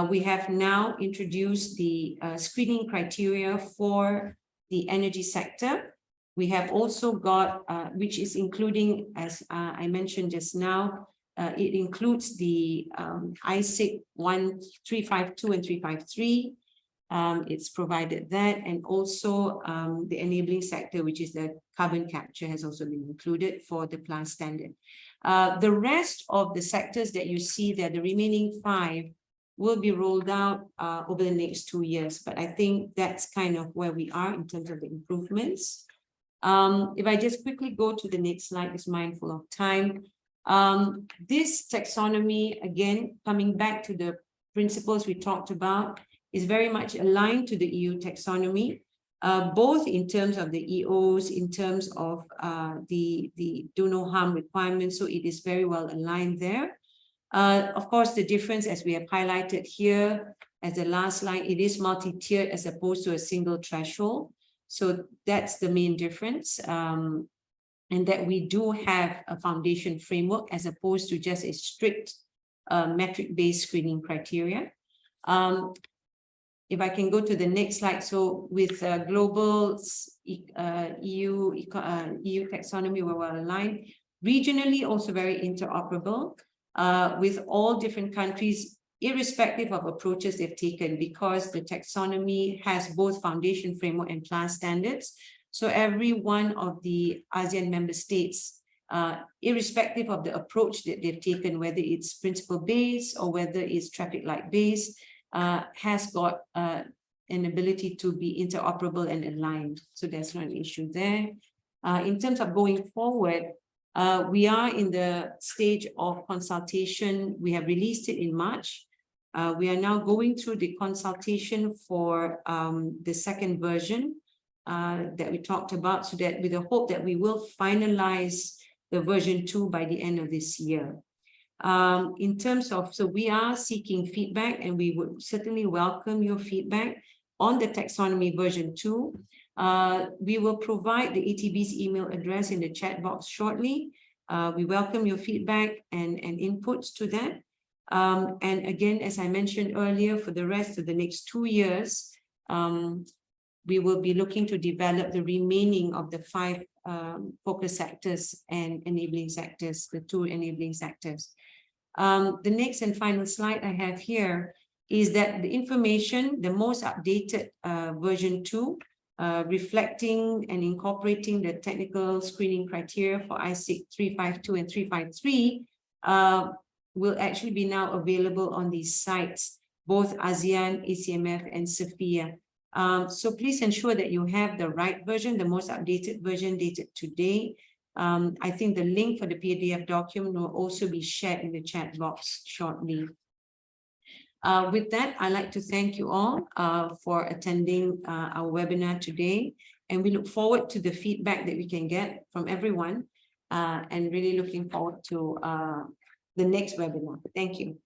we have now introduced the screening criteria for the energy sector. We have also got, which is including, as I mentioned just now, it includes the ISIC 352 and 353. It's provided that, and also the enabling sector, which is the carbon capture, has also been included for the class standard. The rest of the sectors that you see there, the remaining 5, will be rolled out over the next 2 years. But I think that's kind of where we are in terms of the improvements. If I just quickly go to the next slide, just mindful of time. This taxonomy, again, coming back to the principles we talked about, is very much aligned to the EU taxonomy, both in terms of the EOs, in terms of the do no harm requirements. So it is very well aligned there. Of course, the difference, as we have highlighted here as the last line, it is multi-tiered as opposed to a single threshold. So that's the main difference. And that we do have a foundation framework as opposed to just a strict metric-based screening criteria. If I can go to the next slide. So with global EU taxonomy, we're well aligned. Regionally, also very interoperable with all different countries, irrespective of approaches they've taken, because the taxonomy has both foundation framework and class standards. So every one of the ASEAN member states, irrespective of the approach that they've taken, whether it's principle-based or whether it's traffic light-based, has got an ability to be interoperable and aligned. So there's not an issue there. In terms of going forward, we are in the stage of consultation. We have released it in March. We are now going through the consultation for the second version that we talked about, so that with the hope that we will finalize the version 2 by the end of this year. In terms of, so we are seeking feedback, and we would certainly welcome your feedback on the taxonomy version 2. We will provide the ATB's email address in the chat box shortly. We welcome your feedback and inputs to that. And again, as I mentioned earlier, for the rest of the next 2 years, we will be looking to develop the remaining of the 5 focus sectors and enabling sectors, the 2 enabling sectors. The next and final slide I have here is that the information, the most updated version 2, reflecting and incorporating the technical screening criteria for ISIC 352 and 353, will actually be now available on these sites, both ASEAN, ACMF, and SFIA. So please ensure that you have the right version, the most updated version dated today. I think the link for the PDF document will also be shared in the chat box shortly. With that, I'd like to thank you all for attending our webinar today, and we look forward to the feedback that we can get from everyone, and really looking forward to the next webinar. Thank you.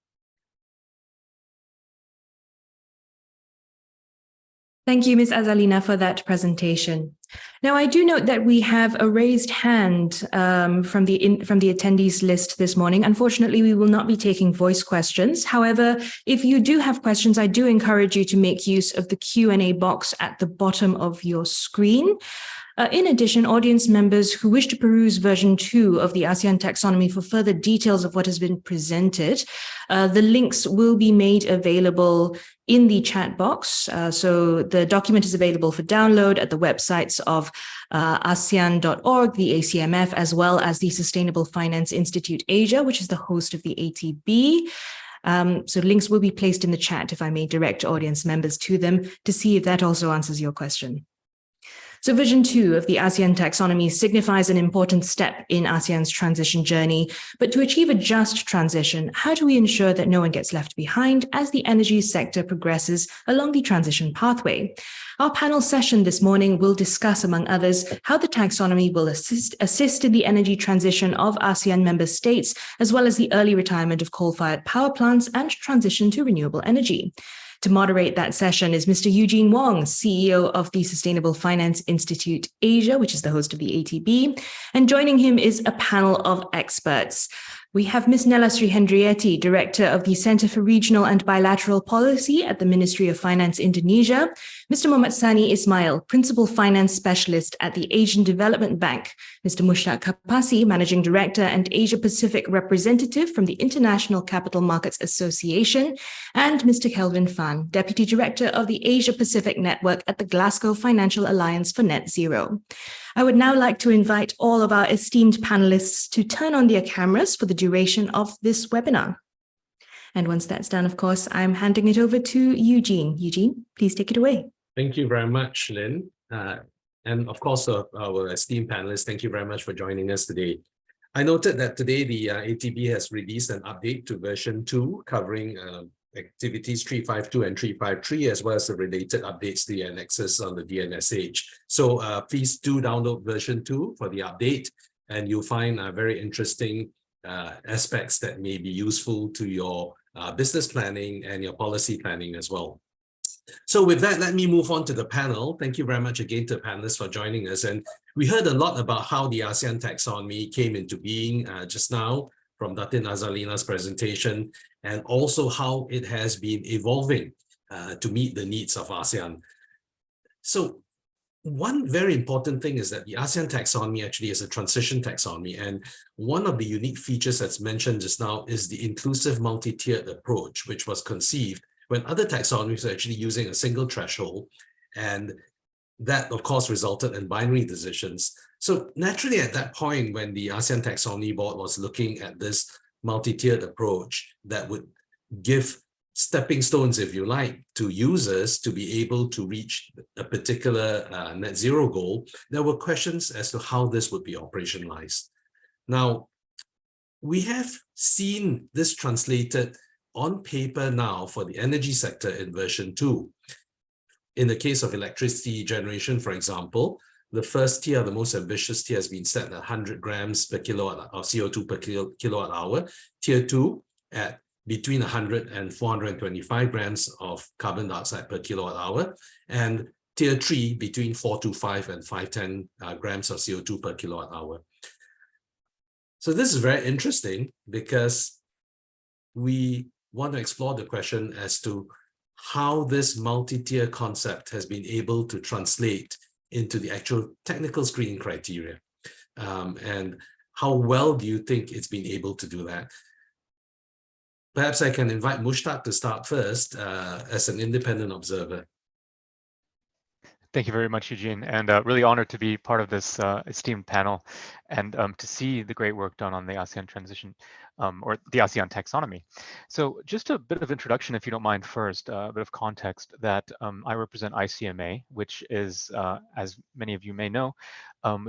Thank you, Ms. Azalina, for that presentation. Now, I do note that we have a raised hand from the attendees list this morning. Unfortunately, we will not be taking voice questions. However, if you do have questions, I do encourage you to make use of the Q&A box at the bottom of your screen. In addition, audience members who wish to peruse version 2 of the ASEAN taxonomy for further details of what has been presented, the links will be made available in the chat box. So the document is available for download at the websites of ASEAN.org, the ACMF, as well as the Sustainable Finance Institute Asia, which is the host of the ATB. So links will be placed in the chat, if I may direct audience members to them to see if that also answers your question. So version 2 of the ASEAN taxonomy signifies an important step in ASEAN's transition journey. But to achieve a just transition, how do we ensure that no one gets left behind as the energy sector progresses along the transition pathway? Our panel session this morning will discuss, among others, how the taxonomy will assist in the energy transition of ASEAN member states, as well as the early retirement of coal-fired power plants and transition to renewable energy. To moderate that session is Mr. Eugene Wong, CEO of the Sustainable Finance Institute Asia, which is the host of the ATB. And joining him is a panel of experts. We have Ms. Nella Srihendrieti, Director of the Center for Regional and Bilateral Policy at the Ministry of Finance Indonesia, Mr. Muhammad Sani Ismail, Principal Finance Specialist at the Asian Development Bank, Mr. Mushtaq Kapasi, Managing Director and Asia Pacific Representative from the International Capital Markets Association, and Mr. Kelvin Fan, Deputy Director of the Asia Pacific Network at the Glasgow Financial Alliance for Net Zero. I would now like to invite all of our esteemed panelists to turn on their cameras for the duration of this webinar. And once that's done, of course, I'm handing it over to Eugene. Eugene, please take it away. Thank you very much, Lynn. And of course, our esteemed panelists, thank you very much for joining us today. I noted that today the ATB has released an update to version 2 covering activities 352 and 353, as well as the related updates to the annexes on the DNSH. So please do download version 2 for the update, and you'll find very interesting aspects that may be useful to your business planning and your policy planning as well. So with that, let me move on to the panel. Thank you very much again to the panelists for joining us. And we heard a lot about how the ASEAN taxonomy came into being just now from Datin Azalina's presentation, and also how it has been evolving to meet the needs of ASEAN. So one very important thing is that the ASEAN taxonomy actually is a transition taxonomy, and one of the unique features that's mentioned just now is the inclusive multi-tiered approach, which was conceived when other taxonomies are actually using a single threshold, and that of course resulted in binary decisions. So naturally at that point, when the ASEAN Taxonomy Board was looking at this multi-tiered approach that would give stepping stones, if you like, to users to be able to reach a particular net zero goal, there were questions as to how this would be operationalized. Now, we have seen this translated on paper now for the energy sector in version 2. In the case of electricity generation, for example, the first tier, the most ambitious tier, has been set at 100 grams per kilowatt of CO2 per kilowatt hour. Tier 2 at between 100 and 425 grams of carbon dioxide per kilowatt hour, and tier 3 between 425 and 510 grams of CO2 per kilowatt hour. So this is very interesting because we want to explore the question as to how this multi-tier concept has been able to translate into the actual technical screening criteria. And how well do you think it's been able to do that? Perhaps I can invite Mushtaq to start first as an independent observer. Thank you very much, Eugene, and really honored to be part of this esteemed panel and to see the great work done on the ASEAN transition or the ASEAN taxonomy. So just a bit of introduction, if you don't mind first, a bit of context that I represent ICMA, which is, as many of you may know,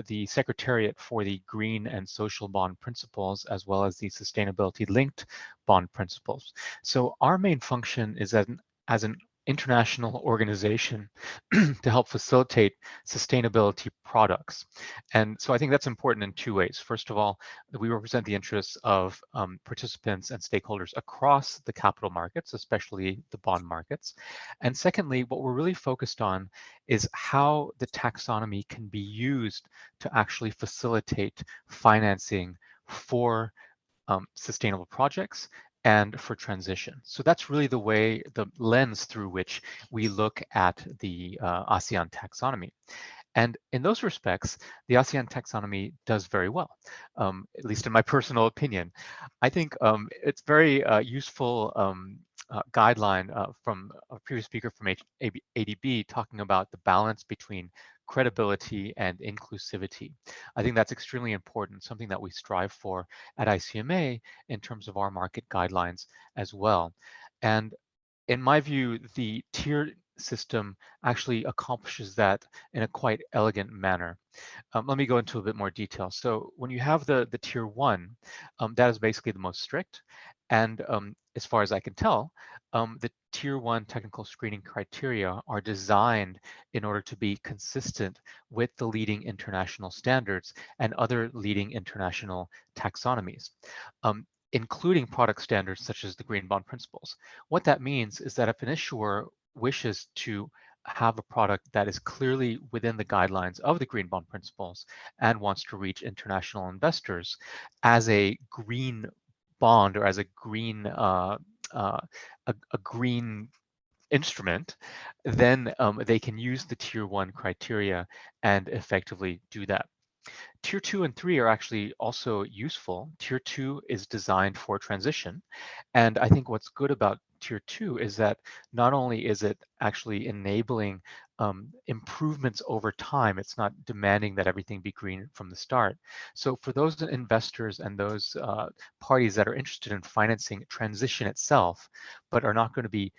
the Secretariat for the Green and Social Bond Principles, as well as the Sustainability-Linked Bond Principles. So our main function is as an international organization to help facilitate sustainability products. And so I think that's important in two ways. First of all, we represent the interests of participants and stakeholders across the capital markets, especially the bond markets. And secondly, what we're really focused on is how the taxonomy can be used to actually facilitate financing for sustainable projects and for transition. So that's really the way, the lens through which we look at the ASEAN taxonomy. And in those respects, the ASEAN taxonomy does very well, at least in my personal opinion. I think it's very useful guideline from a previous speaker from ADB talking about the balance between credibility and inclusivity. I think that's extremely important, something that we strive for at ICMA in terms of our market guidelines as well. And in my view, the tier system actually accomplishes that in a quite elegant manner. Let me go into a bit more detail. So when you have the tier 1, that is basically the most strict. And as far as I can tell, the tier 1 technical screening criteria are designed in order to be consistent with the leading international standards and other leading international taxonomies, including product standards such as the Green Bond Principles. What that means is that if an issuer wishes to have a product that is clearly within the guidelines of the Green Bond Principles and wants to reach international investors as a green bond or as a green green instrument, then they can use the tier 1 criteria and effectively do that. Tier 2 and 3 are actually also useful. Tier 2 is designed for transition. And I think what's good about Tier 2 is that not only is it actually enabling improvements over time, it's not demanding that everything be green from the start. So for those investors and those parties that are interested in financing transition itself, but are not going to be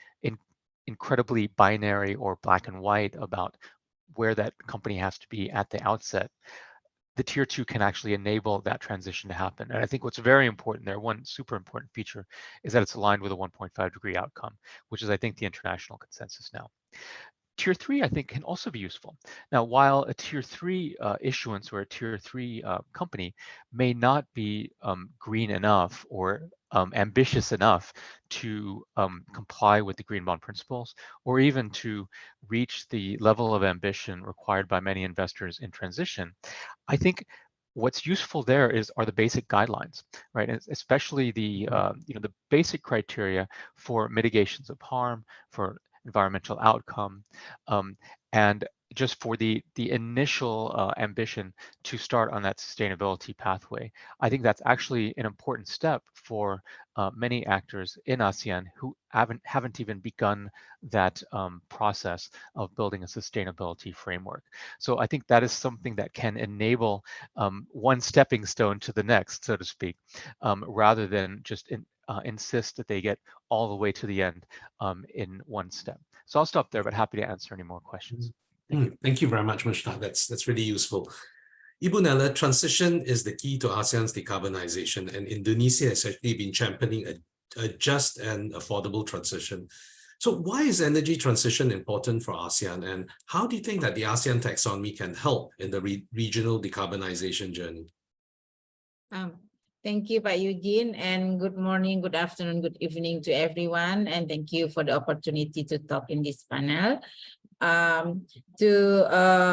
incredibly binary or black and white about where that company has to be at the outset, the tier 2 can actually enable that transition to happen. And I think what's very important there, one super important feature, is that it's aligned with a 1.5 degree outcome, which is, I think, the international consensus now. Tier 3, I think, can also be useful. Now, while a tier 3 issuance or a tier 3 company may not be green enough or ambitious enough to comply with the Green Bond Principles, or even to reach the level of ambition required by many investors in transition, I think what's useful there are the basic guidelines, right? And especially the the basic criteria for mitigations of harm, for environmental outcome, and just for the initial ambition to start on that sustainability pathway. I think that's actually an important step for many actors in ASEAN who haven't even begun that process of building a sustainability framework. So I think that is something that can enable one stepping stone to the next, so to speak, rather than just insist that they get all the way to the end in one step. So I'll stop there, but happy to answer any more questions. Thank you very much, Mushtaq. That's really useful. Ibu Nella, transition is the key to ASEAN's decarbonization, and Indonesia has actually been championing a just and affordable transition. So why is energy transition important for ASEAN, and how do you think that the ASEAN taxonomy can help in the regional decarbonization journey? Thank you, Pak Eugene, and good morning, good afternoon, good evening to everyone, and thank you for the opportunity to talk in this panel. To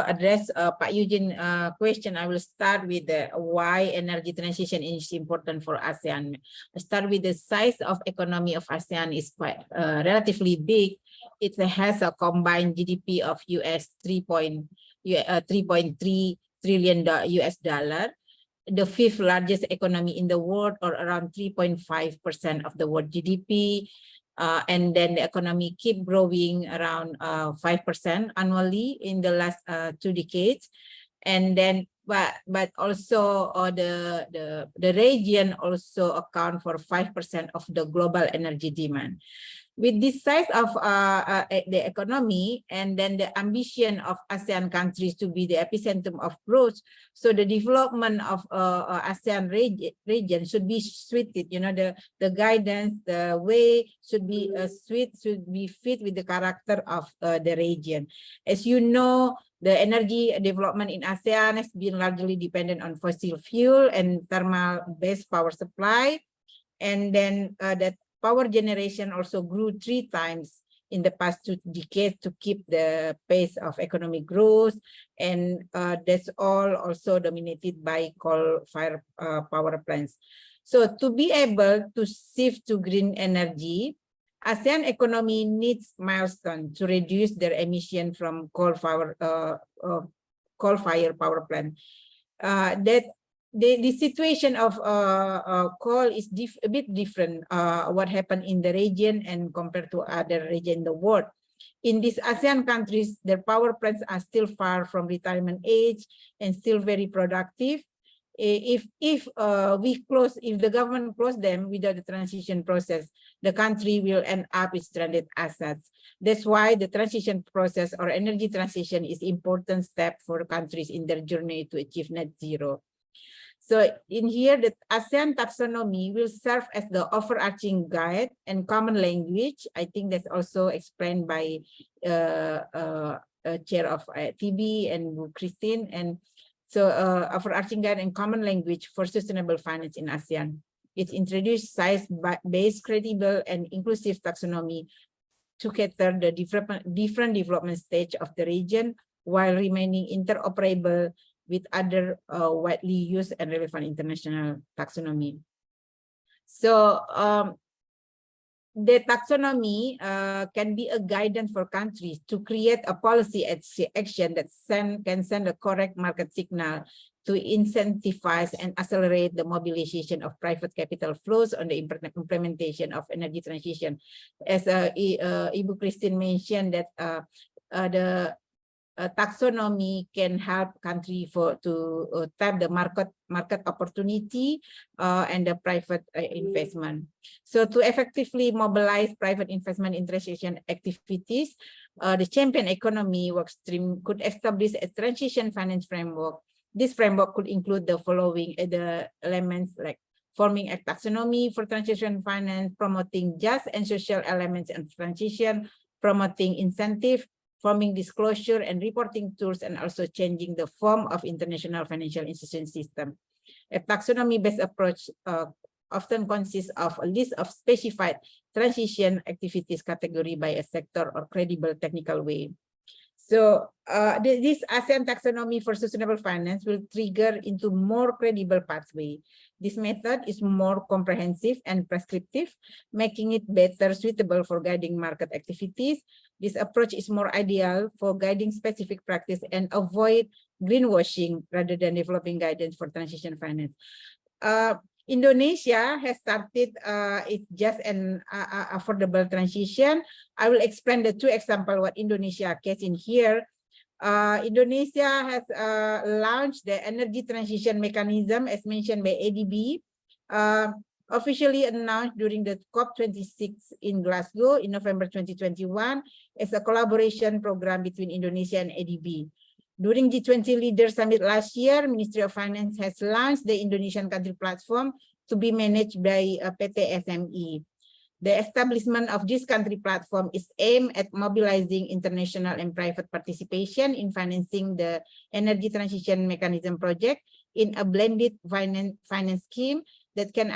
address Pak Eugene question, I will start with why energy transition is important for ASEAN. I start with the size of economy of ASEAN is quite relatively big. It has a combined GDP of $3.3 trillion US dollar. The fifth largest economy in the world, or around 3.5% of the world GDP. And then the economy keep growing around 5% annually in the last 2 decades. And then, but also the region also account for 5% of the global energy demand. With this size of the economy, and then the ambition of ASEAN countries to be the epicenter of growth, so the development of ASEAN region should be suited. You know, the guidance, the way should be should be fit with the character of the region. As you know, the energy development in ASEAN has been largely dependent on fossil fuel and thermal-based power supply, and then that power generation also grew 3 times in the past 2 decades to keep the pace of economic growth, and that's all also dominated by coal-fired power plants. So to be able to shift to green energy, ASEAN economy needs milestone to reduce their emission from coal-fired power plant. The situation of coal is a bit different. What happened in the region and compared to other regions in the world. In these ASEAN countries, their power plants are still far from retirement age and still very productive. If the government close them without the transition process, the country will end up with stranded assets. That's why the transition process or energy transition is an important step for countries in their journey to achieve net zero. So in here, the ASEAN taxonomy will serve as the overarching guide and common language. I think that's also explained by chair of TB and Christine. And so overarching guide and common language for sustainable finance in ASEAN. It's introduced size-based, credible, and inclusive taxonomy to cater the different development stage of the region while remaining interoperable with other widely used and relevant international taxonomy. So the taxonomy can be a guidance for countries to create a policy action that can send a correct market signal to incentivize and accelerate the mobilization of private capital flows on the implementation of energy transition. As Ibu Christine mentioned, that the taxonomy can help country to tap the market opportunity and the private investment. So to effectively mobilize private investment in transition activities, the champion economy workstream could establish a transition finance framework. This framework could include the following elements, like forming a taxonomy for transition finance, promoting just and social elements of transition, promoting incentive, forming disclosure and reporting tools, and also changing the form of international financial institution system. A taxonomy-based approach often consists of a list of specified transition activities categorized by a sector or credible technical way. So this ASEAN taxonomy for sustainable finance will trigger into more credible pathway. This method is more comprehensive and prescriptive, making it better suitable for guiding market activities. This approach is more ideal for guiding specific practice and avoid greenwashing rather than developing guidance for transition finance. Indonesia has started it's just an affordable transition. I will explain the 2 examples what Indonesia case in here. Indonesia has launched the energy transition mechanism as mentioned by ADB. officially announced during the COP26 in Glasgow in November 2021 as a collaboration program between Indonesia and ADB. During G20 Leader Summit last year, Ministry of Finance has launched the Indonesian Country Platform to be managed by PT SME. The establishment of this country platform is aimed at mobilizing international and private participation in financing the energy transition mechanism project in a blended finance scheme that can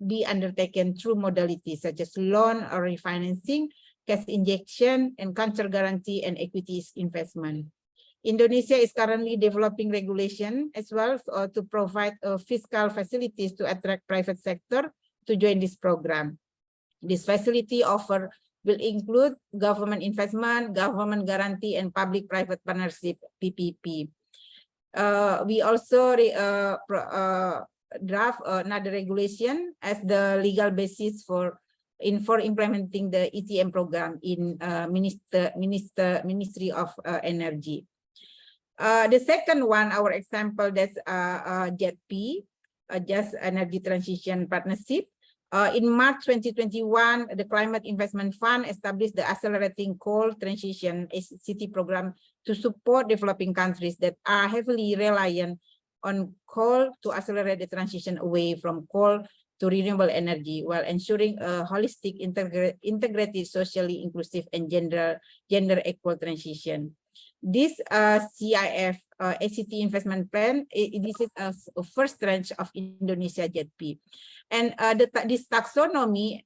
be undertaken through modalities such as loan or refinancing, cash injection, and counter guarantee and equities investment. Indonesia is currently developing regulation as well to provide fiscal facilities to attract private sector to join this program. This facility offer will include government investment, government guarantee, and public-private partnership (PPP). We also draft another regulation as the legal basis for implementing the ETM program in Ministry of Energy. The second one, our example, that's JETP, Just Energy Transition Partnership. In March 2021, the Climate Investment Fund established the Accelerating Coal Transition ACT program to support developing countries that are heavily reliant on coal to accelerate the transition away from coal to renewable energy while ensuring a holistic, integrated, socially inclusive, and gender equal transition. This CIF ACT investment plan, this is a first tranche of Indonesia JETP. And this taxonomy,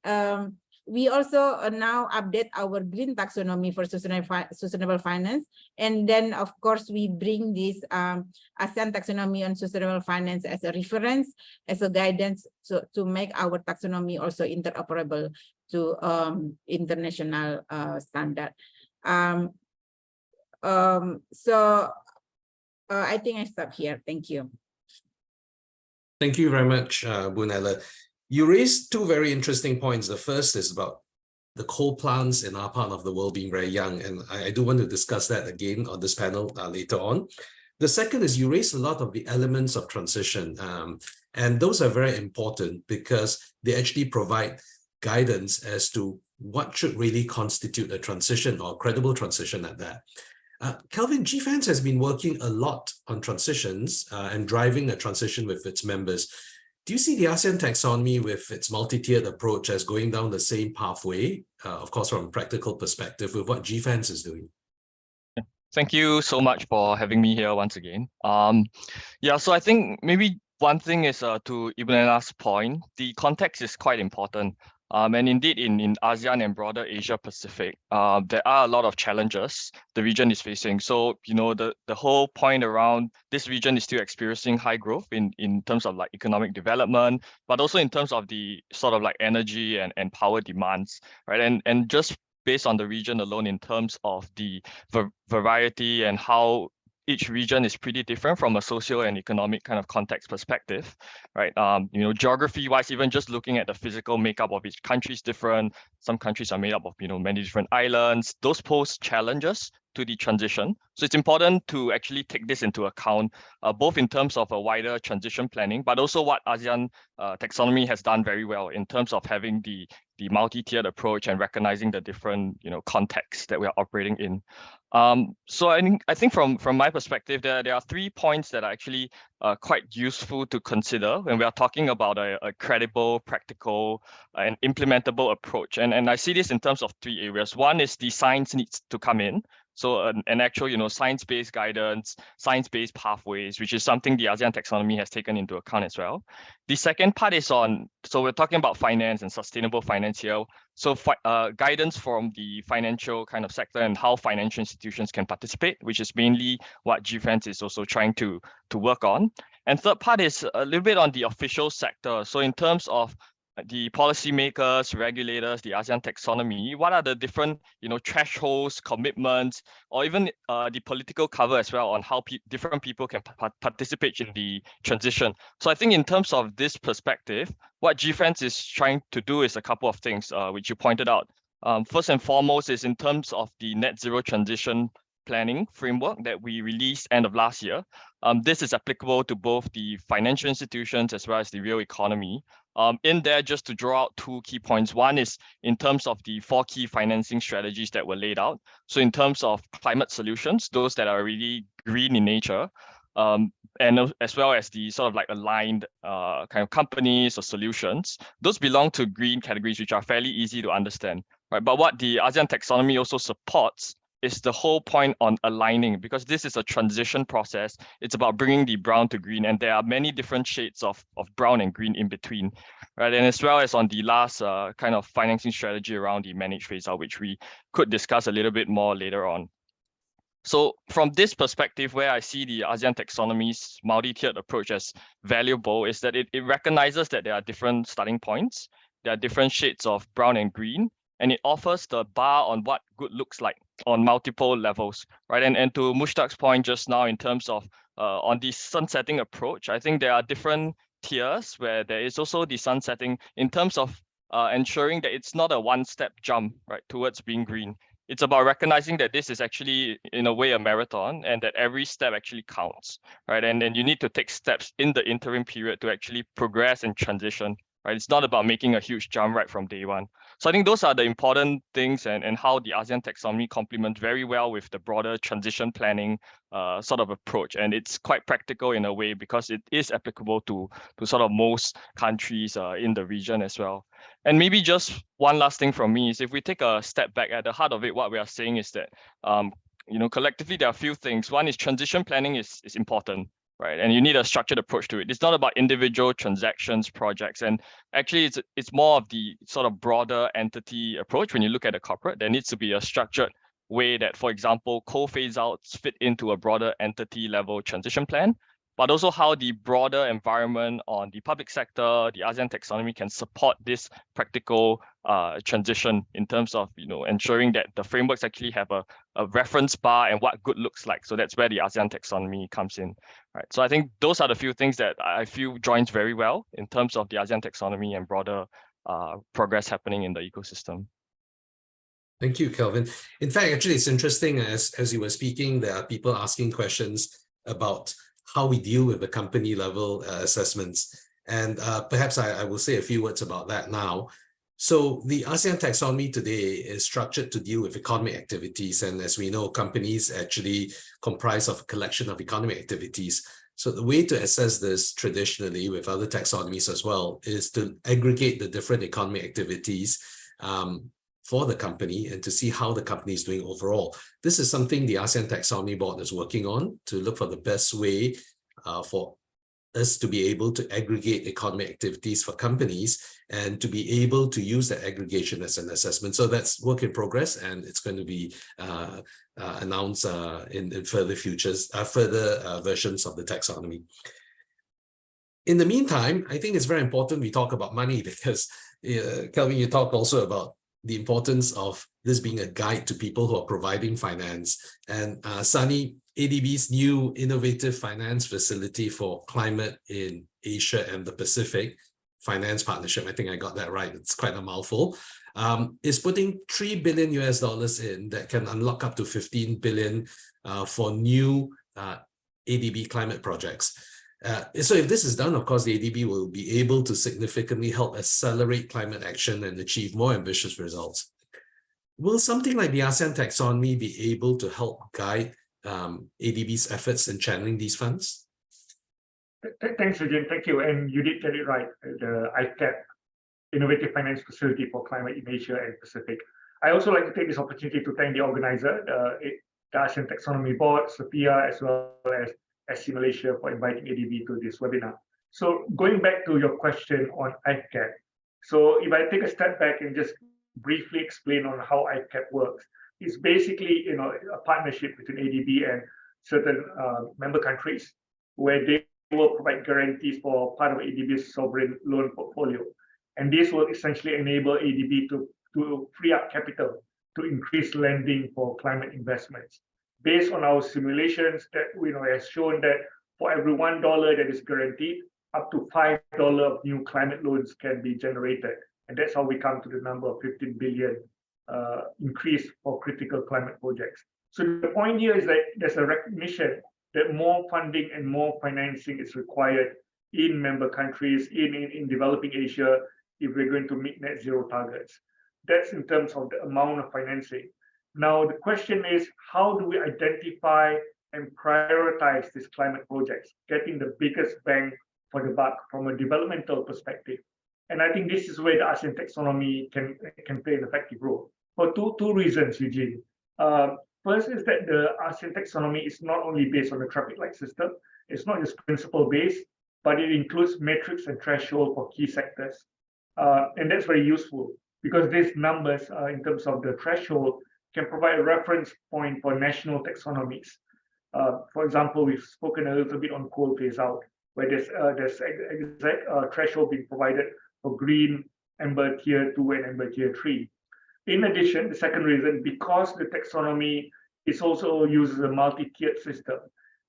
we also now update our green taxonomy for sustainable finance. And then, of course, we bring this ASEAN taxonomy on sustainable finance as a reference, as a guidance, so to make our taxonomy also interoperable to international standard. I think I stop here. Thank you. Thank you very much, Bu Nella. You raised two very interesting points. The first is about the coal plants in our part of the world being very young, and I do want to discuss that again on this panel later on. The second is you raised a lot of the elements of transition, and those are very important because they actually provide guidance as to what should really constitute a transition or a credible transition at that. Kelvin, GFANZ has been working a lot on transitions and driving a transition with its members. Do you see the ASEAN taxonomy with its multi-tiered approach as going down the same pathway, of course, from a practical perspective, with what GFANZ is doing? Thank you so much for having me here once again. Yeah, so I think maybe one thing is to Ibu Nella's point, the context is quite important. And indeed, in ASEAN and broader Asia Pacific, there are a lot of challenges the region is facing. So, you know, the whole point around this region is still experiencing high growth in terms of like economic development, but also in terms of the sort of like energy and power demands, right? And just based on the region alone in terms of the variety and how each region is pretty different from a social and economic kind of context perspective, right? You know, geography-wise, even just looking at the physical makeup of each country is different. Some countries are made up of, you know, many different islands. Those pose challenges to the transition. So it's important to actually take this into account, both in terms of a wider transition planning, but also what ASEAN taxonomy has done very well in terms of having the multi-tiered approach and recognizing the different, you know, contexts that we are operating in. So I think from my perspective, there are 3 points that are actually quite useful to consider when we are talking about a credible, practical, and implementable approach. And I see this in terms of 3 areas. One is the science needs to come in. So an actual, you know, science-based guidance, science-based pathways, which is something the ASEAN taxonomy has taken into account as well. The second part is on, so we're talking about finance and sustainable finance here. So guidance from the financial kind of sector and how financial institutions can participate, which is mainly what GFANZ is also trying to work on. And third part is a little bit on the official sector. So in terms of the policymakers, regulators, the ASEAN taxonomy, what are the different, you know, thresholds, commitments, or even the political cover as well on how different people can participate in the transition. So I think in terms of this perspective, what GFANZ is trying to do is a couple of things, which you pointed out. First and foremost is in terms of the net zero transition planning framework that we released end of last year. This is applicable to both the financial institutions as well as the real economy. In there, just to draw out two key points. One is in terms of the 4 key financing strategies that were laid out. So in terms of climate solutions, those that are really green in nature, and as well as the sort of like aligned kind of companies or solutions, those belong to green categories, which are fairly easy to understand, right? But what the ASEAN taxonomy also supports is the whole point on aligning, because this is a transition process. It's about bringing the brown to green, and there are many different shades of brown and green in between, right? And as well as on the last kind of financing strategy around the managed phase out, which we could discuss a little bit more later on. So from this perspective, where I see the ASEAN taxonomy's multi-tiered approach as valuable is that it recognizes that there are different starting points, there are different shades of brown and green, and it offers the bar on what good looks like on multiple levels, right? And to Mushtaq's point just now in terms of on the sunsetting approach, I think there are different tiers where there is also the sunsetting in terms of ensuring that it's not a one-step jump, right, towards being green. It's about recognizing that this is actually, in a way, a marathon, and that every step actually counts, right? And then you need to take steps in the interim period to actually progress and transition, right? It's not about making a huge jump right from day one. So I think those are the important things, and how the ASEAN taxonomy complements very well with the broader transition planning sort of approach. And it's quite practical in a way because it is applicable to sort of most countries in the region as well. And maybe just one last thing from me is if we take a step back, at the heart of it, what we are saying is that, collectively, there are a few things. One is transition planning is important, right? And you need a structured approach to it. It's not about individual transactions, projects, and actually it's more of the sort of broader entity approach. When you look at a corporate, there needs to be a structured way that, for example, coal phase outs fit into a broader entity level transition plan, but also how the broader environment on the public sector, the ASEAN taxonomy can support this practical transition in terms of ensuring that the frameworks actually have a reference bar and what good looks like. So that's where the ASEAN taxonomy comes in, right? So I think those are the few things that I feel joins very well in terms of the ASEAN taxonomy and broader progress happening in the ecosystem. Thank you, Kelvin. In fact, actually, it's interesting as you were speaking, there are people asking questions about how we deal with the company level assessments. And perhaps I will say a few words about that now. So the ASEAN taxonomy today is structured to deal with economic activities. And as we know, companies actually comprise of a collection of economic activities. So the way to assess this traditionally with other taxonomies as well is to aggregate the different economic activities for the company and to see how the company is doing overall. This is something the ASEAN Taxonomy Board is working on to look for the best way for us to be able to aggregate economic activities for companies and to be able to use that aggregation as an assessment. So that's work in progress, and it's going to be announced in further versions of the taxonomy. In the meantime, I think it's very important we talk about money because, Kelvin, you talked also about the importance of this being a guide to people who are providing finance. And Sunny, ADB's new innovative finance facility for climate in Asia and the Pacific finance partnership, I think I got that right, it's quite a mouthful, is putting $3 billion in that can unlock up to 15 billion for new ADB climate projects. So if this is done, of course, the ADB will be able to significantly help accelerate climate action and achieve more ambitious results. Will something like the ASEAN taxonomy be able to help guide ADB's efforts in channeling these funds? Thanks, Eugene. Thank you. And you did get it right, the ICAP Innovative Finance Facility for Climate in Asia and Pacific. I also like to take this opportunity to thank the organizer, the ASEAN Taxonomy Board, SOPIA, as well as SC Malaysia for inviting ADB to this webinar. So going back to your question on ICAP, so if I take a step back and just briefly explain on how ICAP works, it's basically a partnership between ADB and certain member countries where they will provide guarantees for part of ADB's sovereign loan portfolio. And this will essentially enable ADB to free up capital to increase lending for climate investments. Based on our simulations, that has shown that for every $1 that is guaranteed, up to $5 of new climate loans can be generated. And that's how we come to the number of 15 billion increase for critical climate projects. So the point here is that there's a recognition that more funding and more financing is required in member countries, in developing Asia, if we're going to meet net zero targets. That's in terms of the amount of financing. Now, the question is, how do we identify and prioritize these climate projects, getting the biggest bang for the buck from a developmental perspective? And I think this is where the ASEAN taxonomy can play an effective role for two reasons, Eugene. First is that the ASEAN taxonomy is not only based on the traffic light system, it's not just principle based, but it includes metrics and threshold for key sectors. And that's very useful because these numbers in terms of the threshold can provide a reference point for national taxonomies. For example, we've spoken a little bit on coal phase out, where there's exact threshold being provided for green, amber tier 2 and amber tier 3. In addition, the second reason, because the taxonomy is also uses a multi-tiered system,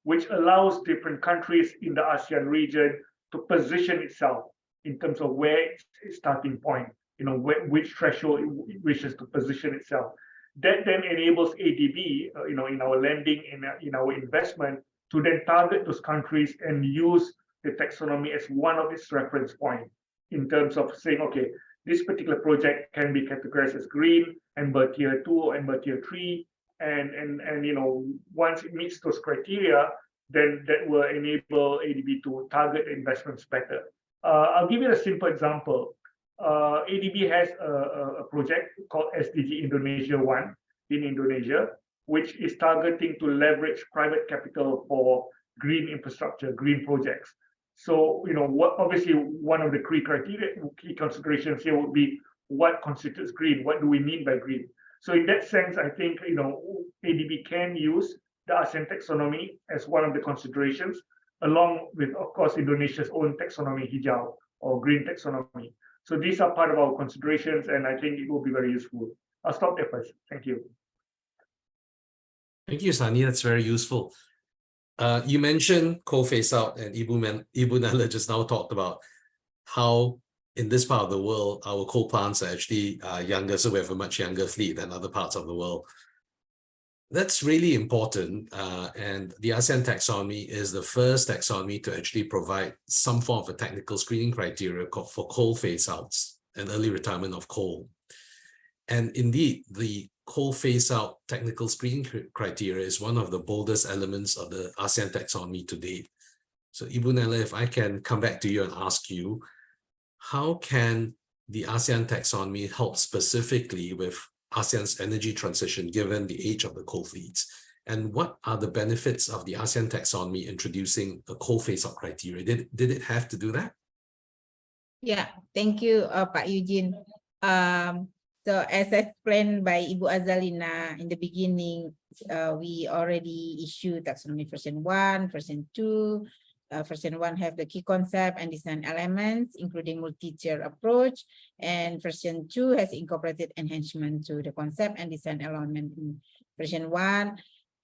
which allows different countries in the ASEAN region to position itself in terms of where its starting point, which threshold it wishes to position itself. That then enables ADB, in our lending, in our investment, to then target those countries and use the taxonomy as one of its reference points in terms of saying, okay, this particular project can be categorized as green, amber tier 2 or amber tier 3, and once it meets those criteria, then that will enable ADB to target investments better. I'll give you a simple example. ADB has a project called SDG Indonesia 1 in Indonesia, which is targeting to leverage private capital for green infrastructure, green projects. So, obviously one of the key considerations here would be what constitutes green? What do we mean by green? So in that sense, I think, ADB can use the ASEAN taxonomy as one of the considerations, along with, of course, Indonesia's own taxonomy, hijau, or green taxonomy. So these are part of our considerations, and I think it will be very useful. I'll stop there first. Thank you. Thank you, Sunny. That's very useful. You mentioned coal phase out, and Ibu Nella just now talked about how in this part of the world, our coal plants are actually younger, so we have a much younger fleet than other parts of the world. That's really important, and the ASEAN taxonomy is the first taxonomy to actually provide some form of a technical screening criteria for coal phase outs and early retirement of coal. And indeed, the coal phase out technical screening criteria is one of the boldest elements of the ASEAN taxonomy to date. So Ibu Nella, if I can come back to you and ask you, how can the ASEAN taxonomy help specifically with ASEAN's energy transition given the age of the coal fleets? And what are the benefits of the ASEAN taxonomy introducing a coal phase out criteria? Did it have to do that? Yeah, thank you, Pak Eugene. So as explained by Ibu Azalina in the beginning, we already issued taxonomy version 1, version 2. Version 1 have the key concept and design elements, including multi-tier approach, and version 2 has incorporated enhancement to the concept and design element in version 1.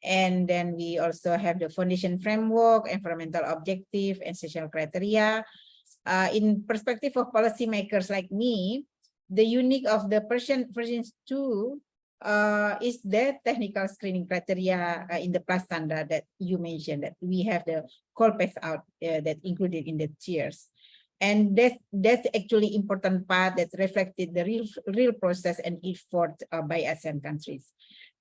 And then we also have the foundation framework, environmental objective, and social criteria. In perspective of policymakers like me, the unique of the version 2 is the technical screening criteria in the plus standard that you mentioned, that we have the coal phase out that included in the tiers. And that's actually important part that reflected the real process and effort by ASEAN countries.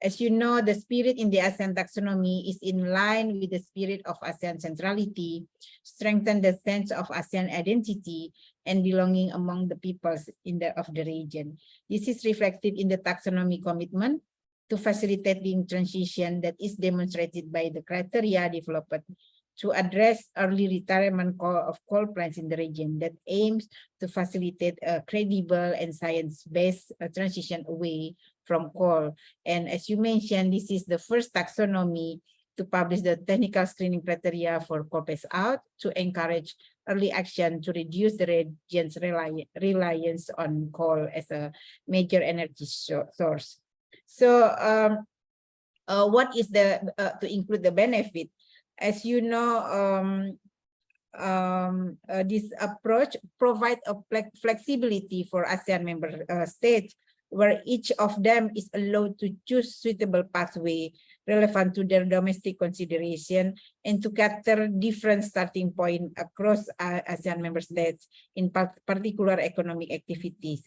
As you know, the spirit in the ASEAN taxonomy is in line with the spirit of ASEAN centrality, strengthen the sense of ASEAN identity and belonging among the peoples of the region. This is reflected in the taxonomy commitment to facilitate the transition that is demonstrated by the criteria developed to address early retirement of coal plants in the region that aims to facilitate a credible and science-based transition away from coal. And as you mentioned, this is the first taxonomy to publish the technical screening criteria for coal phase out to encourage early action to reduce the region's reliance on coal as a major energy source. So what is to include the benefit? As you know, this approach provides a flexibility for ASEAN member states, where each of them is allowed to choose suitable pathway relevant to their domestic consideration and to capture different starting point across ASEAN member states in particular economic activities.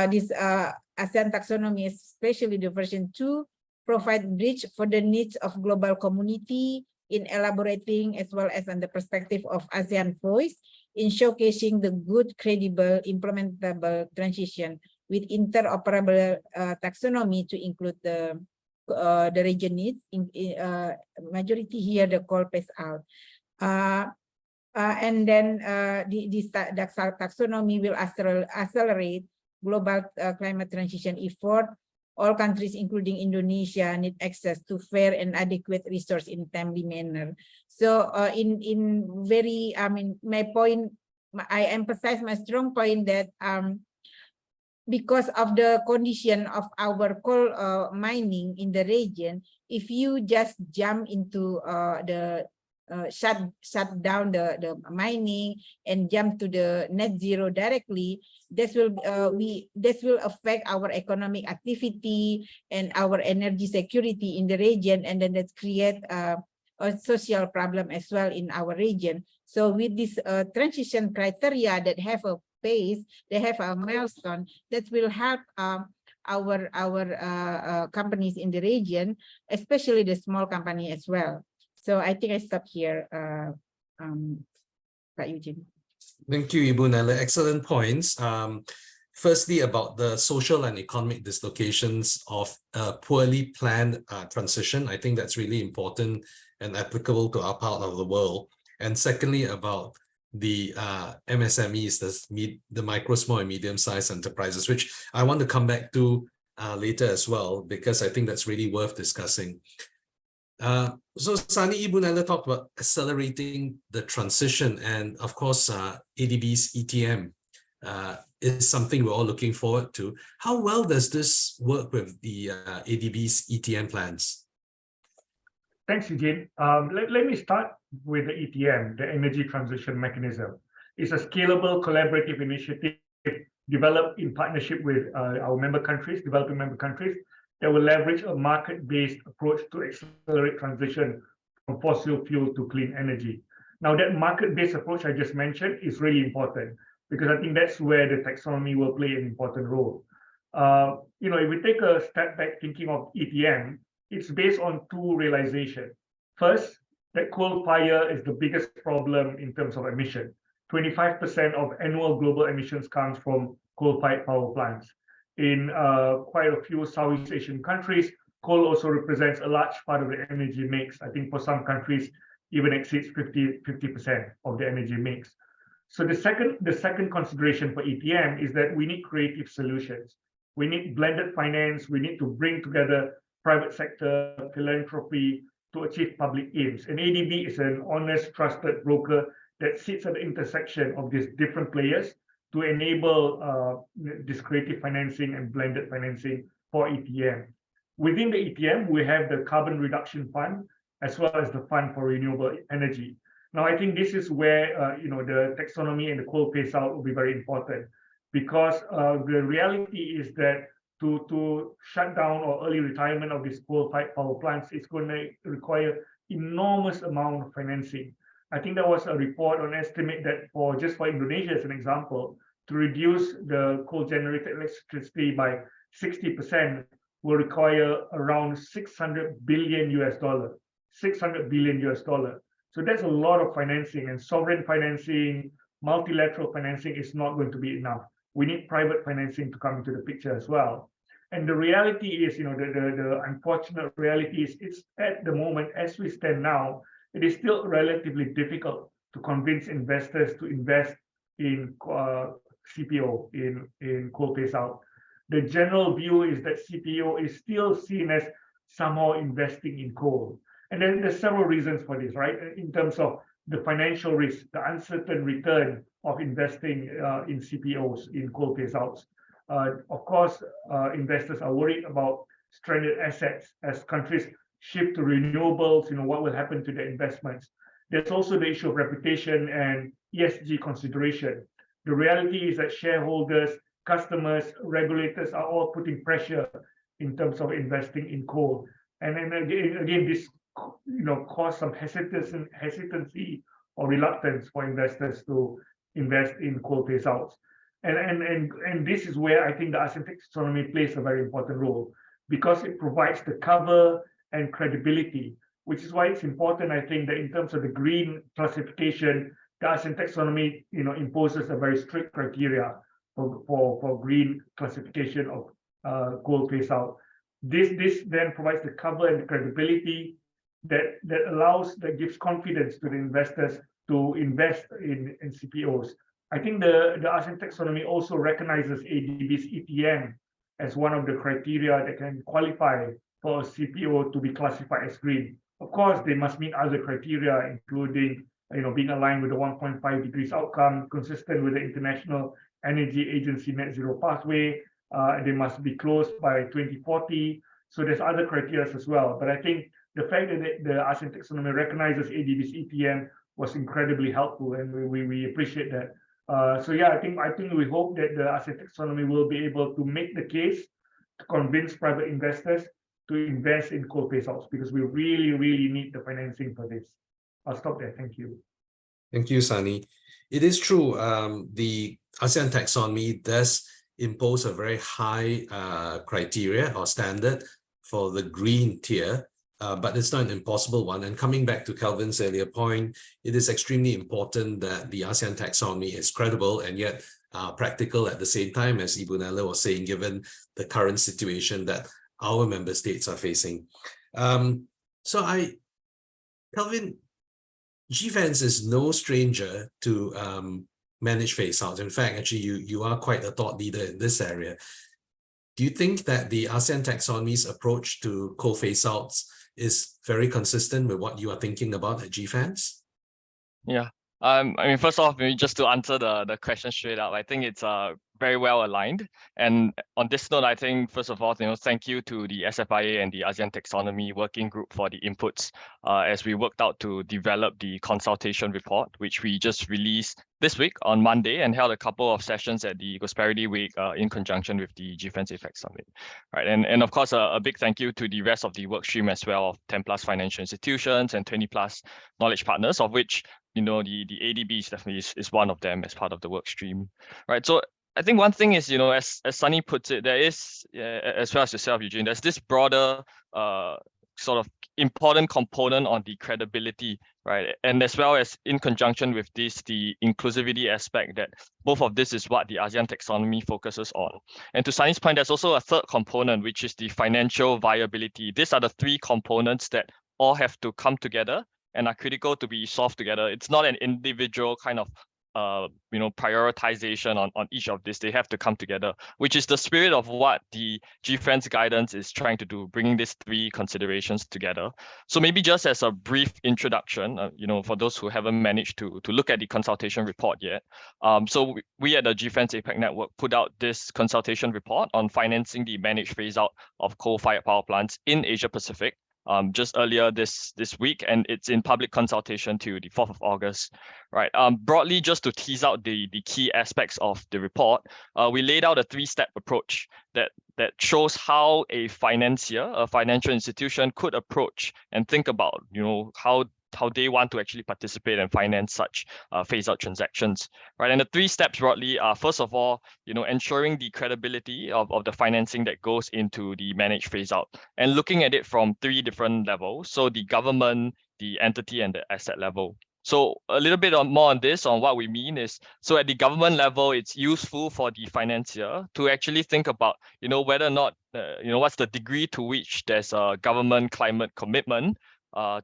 This ASEAN taxonomy, especially the version 2, provide bridge for the needs of global community in elaborating as well as on the perspective of ASEAN voice in showcasing the good, credible, implementable transition with interoperable taxonomy to include the region needs. In majority here, the coal phase out. And then this taxonomy will accelerate global climate transition effort. All countries, including Indonesia, need access to fair and adequate resource in timely manner. So in very, I mean, my point, I emphasize my strong point that because of the condition of our coal mining in the region, if you just jump into the shut down the mining and jump to the net zero directly, this will affect our economic activity and our energy security in the region, and then that create a social problem as well in our region. So with this transition criteria that have a phase, they have a milestone that will help our companies in the region, especially the small company as well. So I think I stop here, Eugene. Thank you, Ibu Nella. Excellent points. Firstly, about the social and economic dislocations of a poorly planned transition. I think that's really important and applicable to our part of the world. And secondly, about the MSMEs, the micro, small, and medium-sized enterprises, which I want to come back to later as well, because I think that's really worth discussing. So Sani, Ibu Nella talked about accelerating the transition, and of course ADB's ETM is something we're all looking forward to. How well does this work with the ADB's ETM plans? Thanks, Eugene. Let me start with the ETM, the Energy Transition Mechanism. It's a scalable, collaborative initiative developed in partnership with our member countries, developing member countries, that will leverage a market-based approach to accelerate transition from fossil fuel to clean energy. Now, that market-based approach I just mentioned is really important, because I think that's where the taxonomy will play an important role. If we take a step back thinking of ETM, it's based on two realizations. First, that coal fire is the biggest problem in terms of emission. 25% of annual global emissions comes from coal-fired power plants. In quite a few Southeast Asian countries, coal also represents a large part of the energy mix. I think for some countries, even exceeds 50% of the energy mix. So the second consideration for ETM is that we need creative solutions. We need blended finance. We need to bring together private sector, philanthropy to achieve public aims. And ADB is an honest, trusted broker that sits at the intersection of these different players to enable this creative financing and blended financing for ETM. Within the ETM, we have the Carbon Reduction Fund, as well as the Fund for Renewable Energy. Now, I think this is where the taxonomy and the coal phase out will be very important, because the reality is that to shut down or early retirement of these coal-fired power plants is going to require enormous amount of financing. I think there was a report on estimate that for Indonesia, as an example, to reduce the coal-generated electricity by 60% will require around $600 billion. $600 billion. So that's a lot of financing, and sovereign financing, multilateral financing is not going to be enough. We need private financing to come into the picture as well. And the reality is, the unfortunate reality is, it's at the moment, as we stand now, it is still relatively difficult to convince investors to invest in CPO, in coal phase out. The general view is that CPO is still seen as somehow investing in coal. And then there's several reasons for this, right? In terms of the financial risk, the uncertain return of investing in CPOs, in coal phase outs. Of course, investors are worried about stranded assets as countries shift to renewables, what will happen to their investments. There's also the issue of reputation and ESG consideration. The reality is that shareholders, customers, regulators are all putting pressure in terms of investing in coal. And then again, this caused some hesitancy or reluctance for investors to invest in coal phase outs. And this is where I think the ASEAN taxonomy plays a very important role, because it provides the cover and credibility, which is why it's important, I think, that in terms of the green classification, the ASEAN taxonomy imposes a very strict criteria for green classification of coal phase out. This then provides the cover and the credibility that gives confidence to the investors to invest in CPOs. I think the ASEAN taxonomy also recognizes ADB's ETN as one of the criteria that can qualify for a CPO to be classified as green. Of course, they must meet other criteria, including being aligned with the 1.5 degrees outcome, consistent with the International Energy Agency net zero pathway. They must be closed by 2040. So there's other criteria as well. But I think the fact that the ASEAN taxonomy recognizes ADB's ETN was incredibly helpful, and we appreciate that. So yeah, I think we hope that the ASEAN taxonomy will be able to make the case to convince private investors to invest in coal phase outs, because we really, really need the financing for this. I'll stop there. Thank you. Thank you, Sunny. It is true. The ASEAN taxonomy does impose a very high criteria or standard for the green tier, but it's not an impossible one. And coming back to Kelvin's earlier point, it is extremely important that the ASEAN taxonomy is credible and yet practical at the same time, as Ibu Nella was saying, given the current situation that our member states are facing. Kelvin, GFANZ is no stranger to manage phase outs. In fact, actually, you are quite a thought leader in this area. Do you think that the ASEAN taxonomy's approach to coal phase outs is very consistent with what you are thinking about at GFANZ? Yeah. I mean, first off, maybe just to answer the question straight up, I think it's very well aligned. And on this note, I think, first of all, thank you to the SFIA and the ASEAN Taxonomy Working Group for the inputs as we worked out to develop the consultation report, which we just released this week on Monday and held a couple of sessions at the Prosperity Week in conjunction with the GFANZ APEC Summit. Right. And of course, a big thank you to the rest of the work stream as well, of 10 plus financial institutions and 20 plus knowledge partners, of which the ADB is definitely is one of them as part of the work stream. Right. So I think one thing is, as Sunny puts it, there is, as well as yourself, Eugene, there's this broader sort of important component on the credibility, right? And as well as in conjunction with this, the inclusivity aspect, that both of this is what the ASEAN taxonomy focuses on. And to Sunny's point, there's also a third component, which is the financial viability. These are the three components that all have to come together and are critical to be solved together. It's not an individual kind of prioritization on each of this. They have to come together, which is the spirit of what the GFANZ guidance is trying to do, bringing these three considerations together. So maybe just as a brief introduction, for those who haven't managed to look at the consultation report yet. So we at the GFANZ APEC Network put out this consultation report on financing the managed phase out of coal-fired power plants in Asia Pacific. Just earlier this week, and it's in public consultation to the 4th of August, right? Broadly, just to tease out the key aspects of the report, we laid out a three-step approach that shows how a financier, a financial institution, could approach and think about, how they want to actually participate and finance such phase-out transactions, right? And the three steps broadly are, first of all, ensuring the credibility of the financing that goes into the managed phase-out, and looking at it from three different levels. So the government, the entity, and the asset level. So a little bit more on this, on what we mean is, so at the government level, it's useful for the financier to actually think about, whether or not, what's the degree to which there's a government climate commitment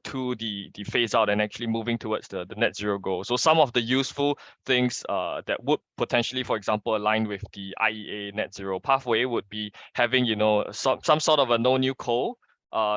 to the phase out and actually moving towards the net zero goal. So some of the useful things that would potentially, for example, align with the IEA net zero pathway would be having, some sort of a no new coal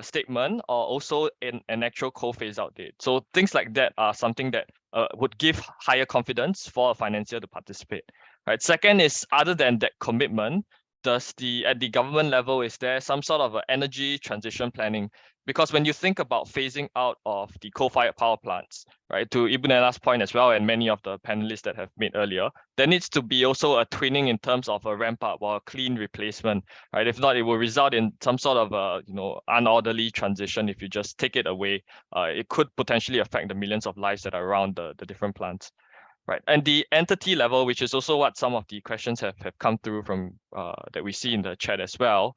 statement, or also an actual coal phase out date. So things like that are something that would give higher confidence for a financier to participate. Right. Second is, other than that commitment, at the government level, is there some sort of energy transition planning? Because when you think about phasing out of the coal-fired power plants, right, to Ibu Nella's point as well, and many of the panelists that have made earlier, there needs to be also a twinning in terms of a ramp up or a clean replacement, right? If not, it will result in some sort of a unorderly transition. If you just take it away, it could potentially affect the millions of lives that are around the different plants. Right, and the entity level, which is also what some of the questions have come through from that we see in the chat as well,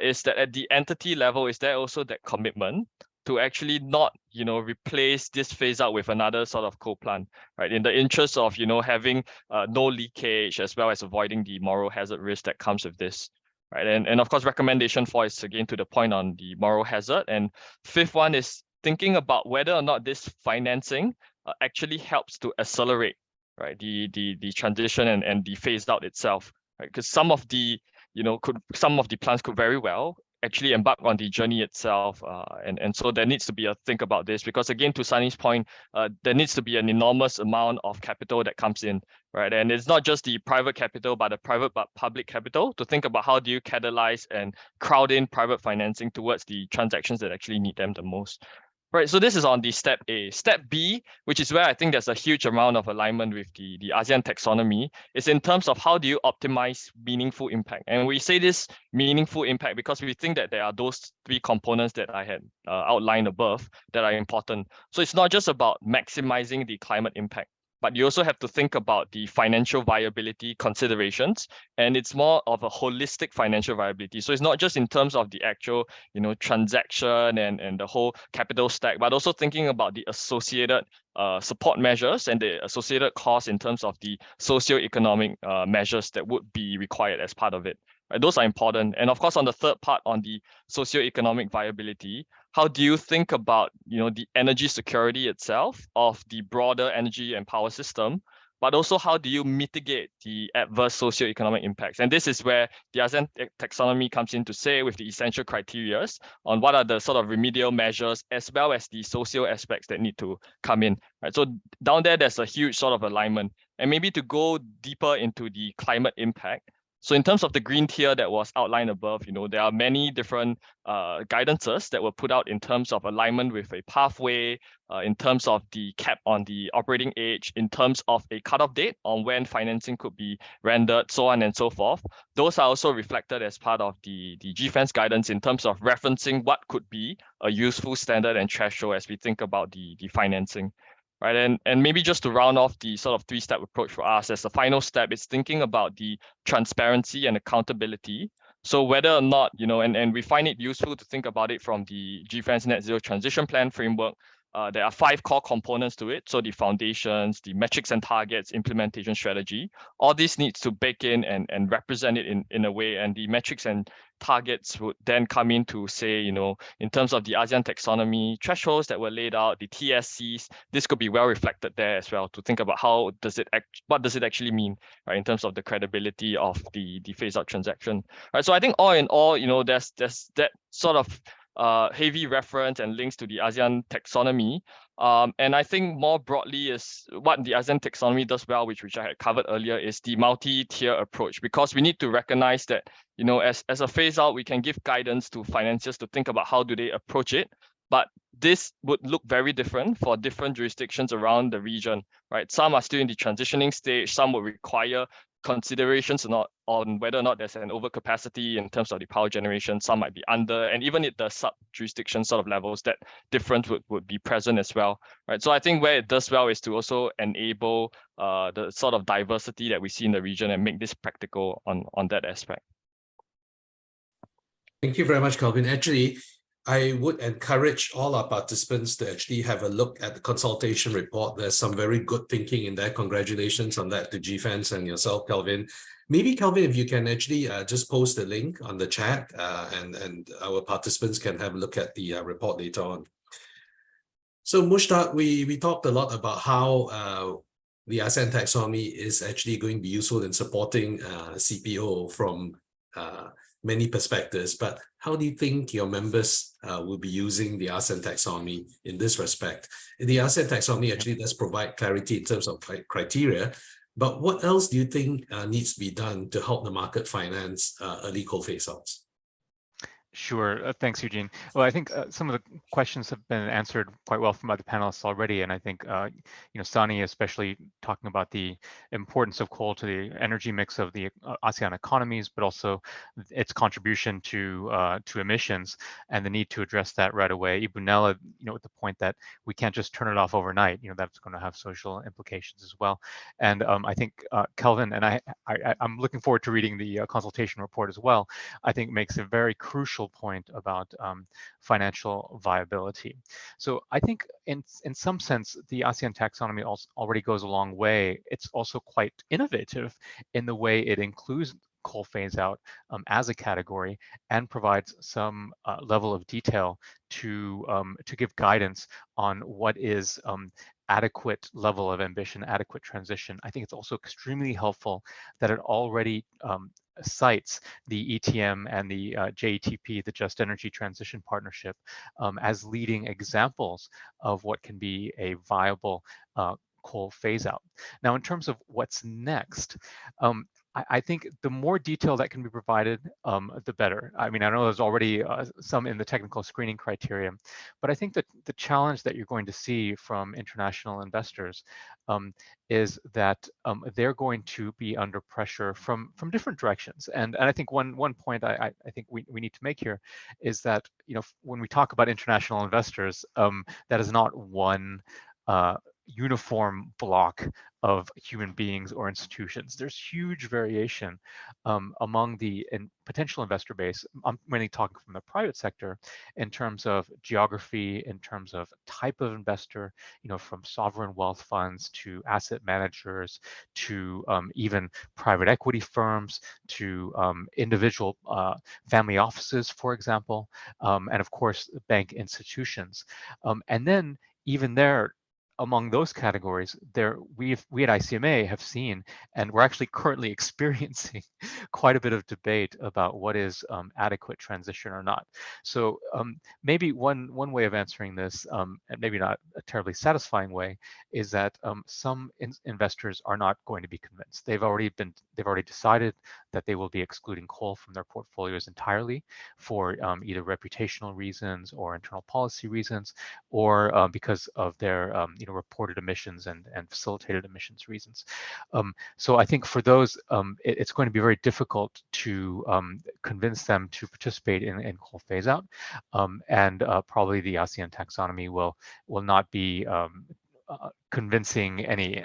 is that at the entity level, is there also that commitment to actually not, replace this phase out with another sort of coal plant, right? In the interest of, having no leakage as well as avoiding the moral hazard risk that comes with this. Right, and of course, recommendation 4 is again to the point on the moral hazard, and 5th one is thinking about whether or not this financing actually helps to accelerate, right, the transition and the phase out itself, right? Because some of the plants could very well actually embark on the journey itself, and so there needs to be a think about this, because again, to Sunny's point, there needs to be an enormous amount of capital that comes in, right? And it's not just the private capital, but the private but public capital, to think about how do you catalyze and crowd in private financing towards the transactions that actually need them the most. Right, so this is on the step A. Step B, which is where I think there's a huge amount of alignment with the ASEAN taxonomy, is in terms of how do you optimize meaningful impact. And we say this meaningful impact because we think that there are those 3 components that I had outlined above that are important. So it's not just about maximizing the climate impact, but you also have to think about the financial viability considerations, and it's more of a holistic financial viability. So it's not just in terms of the actual, transaction and the whole capital stack, but also thinking about the associated support measures and the associated costs in terms of the socio-economic measures that would be required as part of it. Right? Those are important. And of course, on the third part, on the socio-economic viability, how do you think about, the energy security itself of the broader energy and power system, but also how do you mitigate the adverse socio-economic impacts? And this is where the ASEAN taxonomy comes in to say with the essential criteria on what are the sort of remedial measures as well as the social aspects that need to come in. Right? So down there's a huge sort of alignment. And maybe to go deeper into the climate impact, so in terms of the green tier that was outlined above, there are many different guidances that were put out in terms of alignment with a pathway, in terms of the cap on the operating age, in terms of a cutoff date on when financing could be rendered, so on and so forth. Those are also reflected as part of the GFAN's guidance in terms of referencing what could be a useful standard and threshold as we think about the financing. Right, and maybe just to round off the sort of 3-step approach for us, as the final step is thinking about the transparency and accountability. So whether or not, and we find it useful to think about it from the GFAN's Net Zero Transition Plan framework. There are 5 core components to it. So the foundations, the metrics and targets, implementation strategy, all this needs to bake in and represent it in a way. And the metrics and targets would then come in to say, in terms of the ASEAN taxonomy thresholds that were laid out, the TSCs, this could be well reflected there as well, to think about what does it actually mean, right, in terms of the credibility of the phase out transaction. Right. So I think all in all, there's that sort of heavy reference and links to the ASEAN taxonomy. And I think more broadly is what the ASEAN taxonomy does well, which I had covered earlier, is the multi-tier approach, because we need to recognize that, as a phase out, we can give guidance to financiers to think about how do they approach it. But this would look very different for different jurisdictions around the region, right? Some are still in the transitioning stage, some will require considerations on whether or not there's an overcapacity in terms of the power generation, some might be under, and even at the sub-jurisdiction sort of levels, that difference would be present as well, right? So I think where it does well is to also enable the sort of diversity that we see in the region and make this practical on that aspect. Thank you very much, Kelvin. Actually, I would encourage all our participants to actually have a look at the consultation report. There's some very good thinking in there. Congratulations on that to GFANS and yourself, Kelvin. Maybe, Kelvin, if you can actually just post the link on the chat and our participants can have a look at the report later on. So Mushtaq, we talked a lot about how the ASEAN taxonomy is actually going to be useful in supporting CPO from many perspectives, but how do you think your members will be using the ASEAN taxonomy in this respect? The ASEAN taxonomy actually does provide clarity in terms of criteria, But what else do you think needs to be done to help the market finance early coal phase-outs? Sure. Thanks, Eugene. Well, I think some of the questions have been answered quite well from other panelists already, and I think Sani, especially talking about the importance of coal to the energy mix of the ASEAN economies, but also its contribution to emissions and the need to address that right away. Ibu Nella, at the point that we can't just turn it off overnight. That's going to have social implications as well. And I think Kelvin and I'm looking forward to reading the consultation report as well. I think makes a very crucial point about financial viability. So I think in some sense, the ASEAN taxonomy also already goes a long way. It's also quite innovative in the way it includes coal phase out as a category and provides some level of detail to give guidance on what is adequate level of ambition, adequate transition. I think it's also extremely helpful that it already cites the ETM and the JETP, the Just Energy Transition Partnership, as leading examples of what can be a viable coal phase out. Now, in terms of what's next, I think the more detail that can be provided, the better. I mean, I know there's already some in the technical screening criteria, but I think that the challenge that you're going to see from international investors is that they're going to be under pressure from different directions. And I think one point I think we need to make here is that, when we talk about international investors, that is not one uniform block of human beings or institutions. There's huge variation among the potential investor base. I'm mainly talking from the private sector in terms of geography, in terms of type of investor, from sovereign wealth funds to asset managers to even private equity firms to individual family offices, for example, and of course, bank institutions. And then even there, among those categories, we at ICMA have seen, and we're actually currently experiencing quite a bit of debate about what is adequate transition or not. So maybe one way of answering this, and maybe not a terribly satisfying way, is that some investors are not going to be convinced. They've already decided that they will be excluding coal from their portfolios entirely for either reputational reasons or internal policy reasons, or because of their reported emissions and facilitated emissions reasons. So I think for those, it's going to be very difficult to convince them to participate in coal phase out, and probably the ASEAN taxonomy will not be convincing any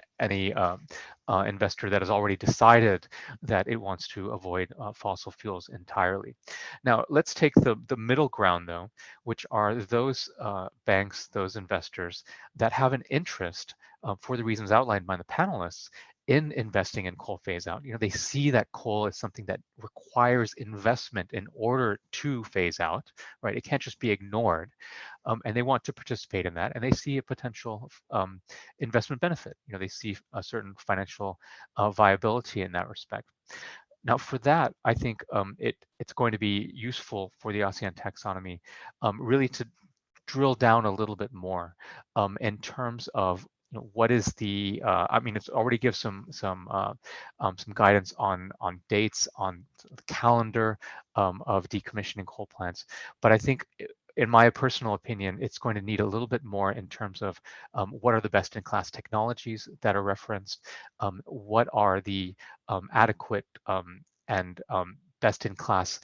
investor that has already decided that it wants to avoid fossil fuels entirely. Now, let's take the middle ground, though, which are those banks, those investors that have an interest, for the reasons outlined by the panelists, in investing in coal phase out. They see that coal is something that requires investment in order to phase out, right? It can't just be ignored. And they want to participate in that, and they see a potential investment benefit. They see a certain financial viability in that respect. Now, for that, I think it's going to be useful for the ASEAN taxonomy really to drill down a little bit more in terms of what is the it's already gives some guidance on dates, on the calendar of decommissioning coal plants, but I think, in my personal opinion, it's going to need a little bit more in terms of what are the best-in-class technologies that are referenced, what are the adequate and best-in-class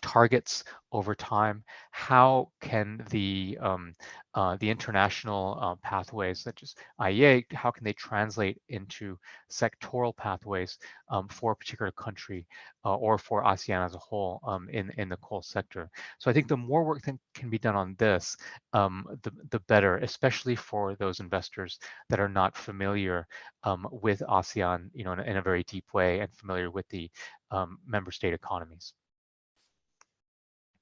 targets over time. How can the international pathways such as IEA, how can they translate into sectoral pathways for a particular country or for ASEAN as a whole in the coal sector? So I think the more work that can be done on this, the better, especially for those investors that are not familiar with ASEAN, in a very deep way, and familiar with the member state economies.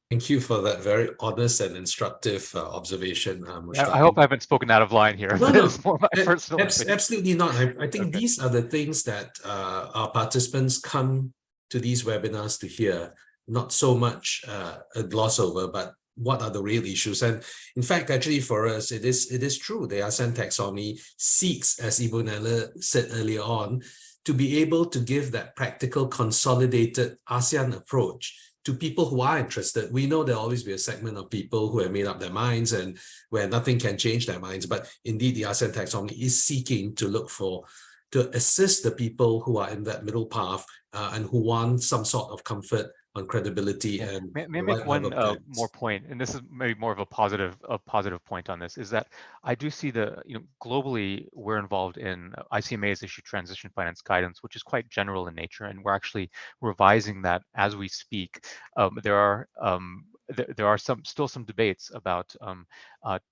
Thank you for that very honest and instructive observation, Mushtaq. I hope I haven't spoken out of line here. No, But it's more my personal opinion. absolutely not. I think these are the things that our participants come to these webinars to hear, not so much a gloss over, but what are the real issues. And in fact, actually for us, it is true. The ASEAN taxonomy seeks, as Ibu Nella said earlier on, to be able to give that practical, consolidated ASEAN approach to people who are interested. We know there'll always be a segment of people who have made up their minds and where nothing can change their minds. But indeed, the ASEAN taxonomy is seeking to assist the people who are in that middle path and who want some sort of comfort on credibility and May I the make right one level of guidance. more point, and this is maybe more of a positive point on this, is that I do see globally we're involved in ICMA's issued transition finance guidance, which is quite general in nature, and we're actually revising that as we speak. There are still some debates about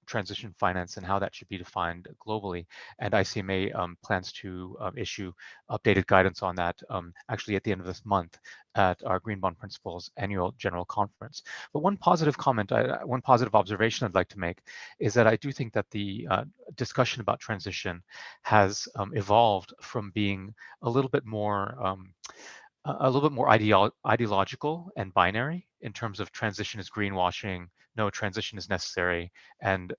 transition finance and how that should be defined globally, and ICMA plans to issue updated guidance on that actually at the end of this month at our Green Bond Principles annual general conference. But one positive observation I'd like to make is that I do think that the discussion about transition has evolved from being a little bit more ideological and binary in terms of transition is greenwashing, no, transition is necessary, and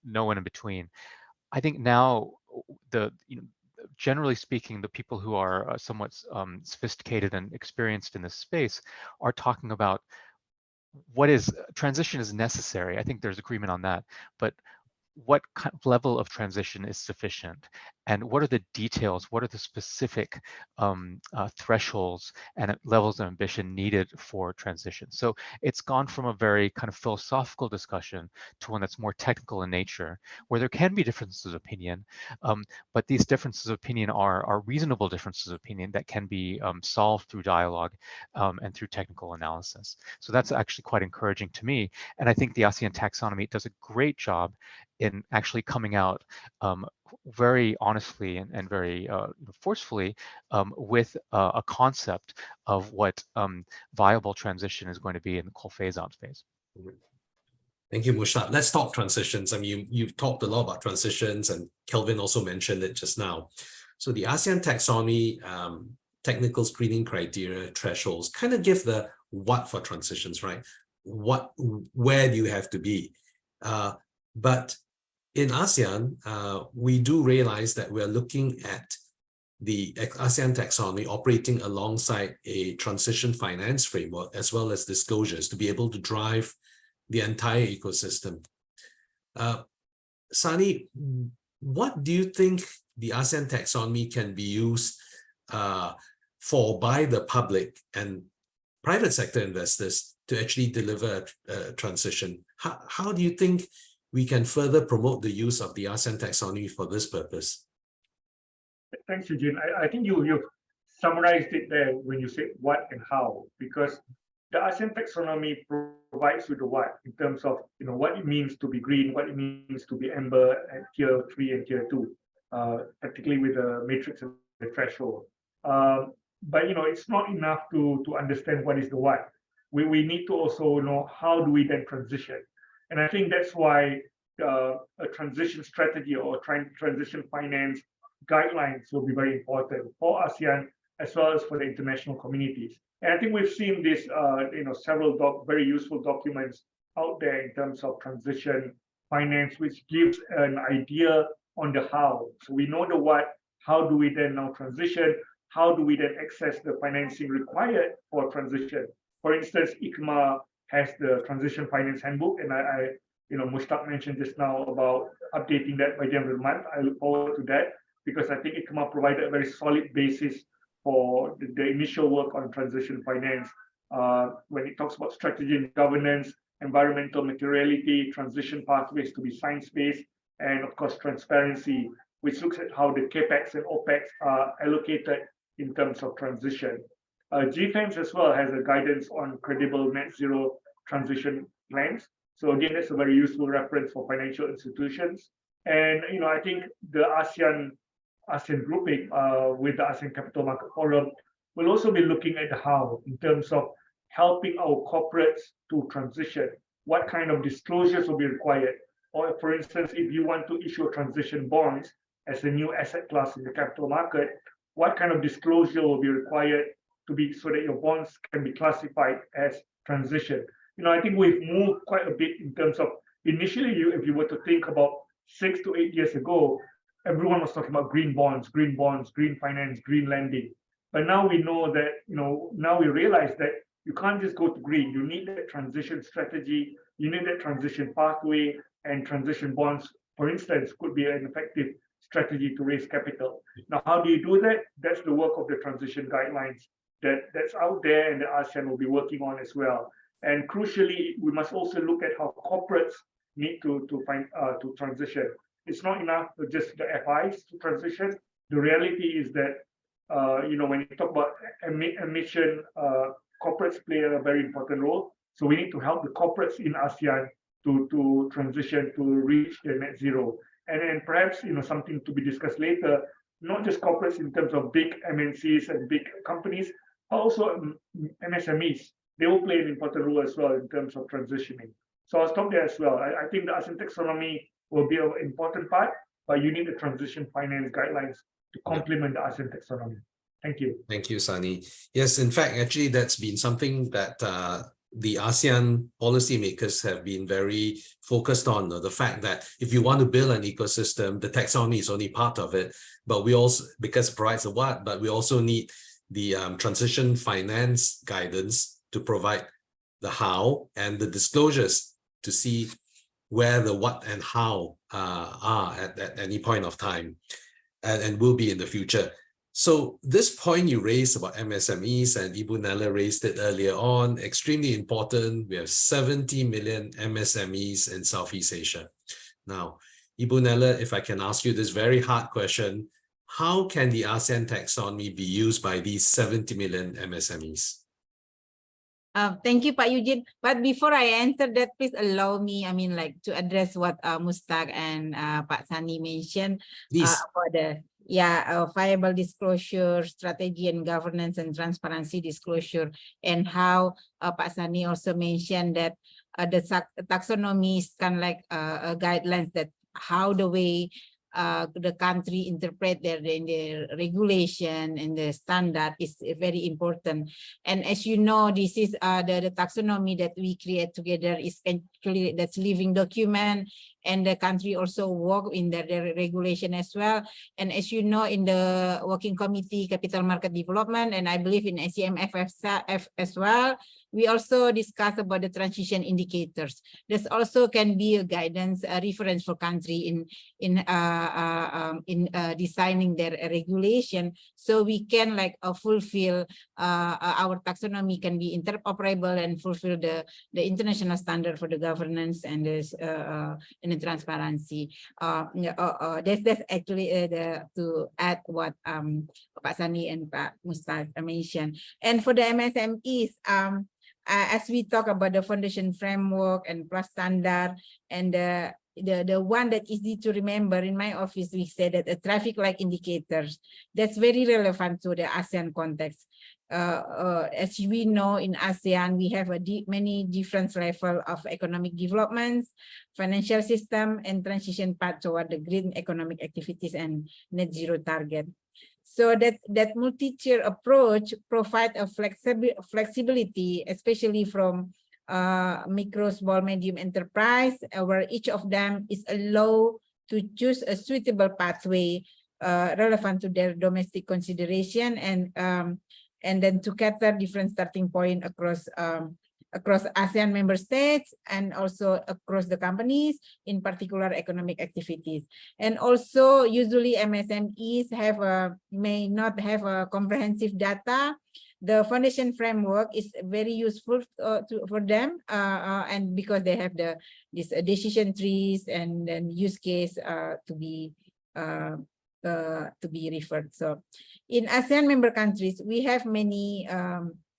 no one in between. I think now generally speaking, the people who are somewhat sophisticated and experienced in this space are talking about transition is necessary. I think there's agreement on that, but what kind of level of transition is sufficient, and what are the details, what are the specific thresholds and levels of ambition needed for transition. So it's gone from a very kind of philosophical discussion to one that's more technical in nature, where there can be differences of opinion, but these differences of opinion are reasonable differences of opinion that can be solved through dialogue and through technical analysis. So that's actually quite encouraging to me, and I think the ASEAN taxonomy does a great job in actually coming out very honestly and very forcefully with a concept of what viable transition is going to be in the coal phase-out phase. Thank you, Mushtaq. Let's talk transitions. I mean, you've talked a lot about transitions, and Kelvin also mentioned it just now. So the ASEAN taxonomy technical screening criteria thresholds kind of give the what for transitions, right? Where do you have to be? But in ASEAN, we do realize that we're looking at the ASEAN taxonomy operating alongside a transition finance framework as well as disclosures to be able to drive the entire ecosystem. Sani, what do you think the ASEAN taxonomy can be used for by the public and private sector investors to actually deliver a transition? How do you think we can further promote the use of the ASEAN taxonomy for this purpose? Thanks, Eugene. I think you've summarized it there when you said what and how, because the ASEAN taxonomy provides you the what in terms of what it means to be green, what it means to be amber at tier 3 and tier 2, particularly with the matrix and the threshold. But it's not enough to understand what is the what. We need to also know how do we then transition. And I think that's why a transition strategy or transition finance guidelines will be very important for ASEAN as well as for the international communities. And I think we've seen this, several very useful documents out there in terms of transition finance, which gives an idea on the how. So we know the what, how do we then now transition? How do we then access the financing required for transition? For instance, ICMA has the Transition Finance Handbook, and Mushtaq mentioned just now about updating that by the end of the month. I look forward to that because I think ICMA provided a very solid basis for the initial work on transition finance when it talks about strategy and governance, environmental materiality, transition pathways to be science-based, and of course transparency, which looks at how the CAPEX and OPEX are allocated in terms of transition. GFAMS as well has a guidance on credible net zero transition plans. So again, that's a very useful reference for financial institutions. And I think the ASEAN grouping with the ASEAN Capital Market Forum will also be looking at the how in terms of helping our corporates to transition. What kind of disclosures will be required? Or for instance, if you want to issue transition bonds as a new asset class in the capital market, what kind of disclosure will be required to be so that your bonds can be classified as transition? I think we've moved quite a bit in terms of initially, if you were to think about 6 to 8 years ago, everyone was talking about green bonds, green finance, green lending. But now we know that, now we realize that you can't just go to green. You need that transition strategy. You need that transition pathway, and transition bonds, for instance, could be an effective strategy to raise capital. Now, how do you do that? That's the work of the transition guidelines that's out there, and the ASEAN will be working on as well. And crucially, we must also look at how corporates need to transition. It's not enough for just the FIs to transition. The reality is that when you talk about emission, corporates play a very important role. So we need to help the corporates in ASEAN to transition to reach the net zero. And then perhaps something to be discussed later, not just corporates in terms of big MNCs and big companies, but also MSMEs. They will play an important role as well in terms of transitioning. So I'll stop there as well. I think the ASEAN taxonomy will be an important part, but you need the transition finance guidelines to complement the ASEAN taxonomy. Thank you. Thank you, Sunny. Yes, in fact, actually, that's been something that the ASEAN policymakers have been very focused on, the fact that if you want to build an ecosystem, the taxonomy is only part of it, but we also, because it provides the what, but we also need the transition finance guidance to provide the how and the disclosures to see where the what and how are at any point of time, and will be in the future. So this point you raised about MSMEs, and Ibu Nella raised it earlier on, extremely important. We have 70 million MSMEs in Southeast Asia. Now, Ibu Nella, if I can ask you this very hard question, how can the ASEAN taxonomy be used by these 70 million MSMEs? Thank you, Pak Eugene. But before I answer that, please allow me, to address what Mustaq and Pak Sani mentioned about the viable disclosure strategy and governance and transparency disclosure, and how Pak Sani also mentioned that the taxonomy is kind of like guidelines that how the way the country interpret their regulation and the standard is very important. And as you know, this is the taxonomy that we create together is actually that's living document, and the country also work in their regulation as well. And as you know, in the working committee capital market development, and I believe in ACMF as well, we also discuss about the transition indicators. This also can be a guidance, a reference for country in designing their regulation, so we can fulfill our taxonomy can be interoperable and fulfill the international standard for the governance and the transparency. That's actually to add what Pak Sani and Pak Mustaq mentioned. And for the MSMEs, as we talk about the foundation framework and plus standard, and the one that easy to remember in my office, we say that a traffic light indicators, that's very relevant to the ASEAN context. As we know, in ASEAN, we have many different levels of economic developments, financial system, and transition path toward the green economic activities and net zero target. So that multi-tier approach provides a flexibility, especially from micro, small, medium enterprise, where each of them is allowed to choose a suitable pathway relevant to their domestic consideration, and then to gather different starting point across ASEAN member states and also across the companies, in particular economic activities. And also usually MSMEs may not have a comprehensive data. The foundation framework is very useful for them, and because they have these decision trees and then use case to be referred. So in ASEAN member countries, we have many,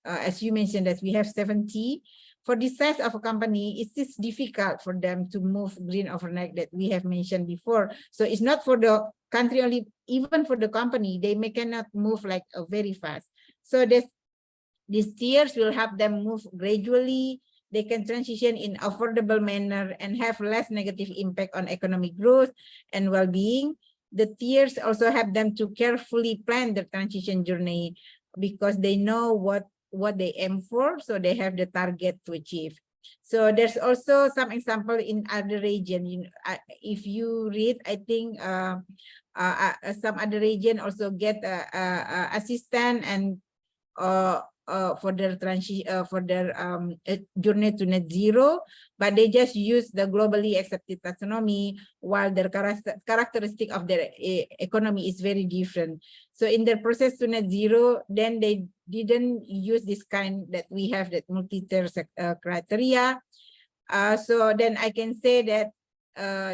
as you mentioned, that we have 70. For the size of a company, it is difficult for them to move green overnight, that we have mentioned before. So it's not for the country only, even for the company, they cannot move very fast. So these tiers will help them move gradually. They can transition in affordable manner and have less negative impact on economic growth and well-being. The tiers also help them to carefully plan their transition journey, because they know what they aim for, so they have the target to achieve. So there's also some example in other region. If you read, I think some other region also get assistance and for their transition for their journey to net zero, but they just use the globally accepted taxonomy while their characteristic of their economy is very different. So in their process to net zero, then they didn't use this kind that we have, that multi-tier criteria. So then I can say that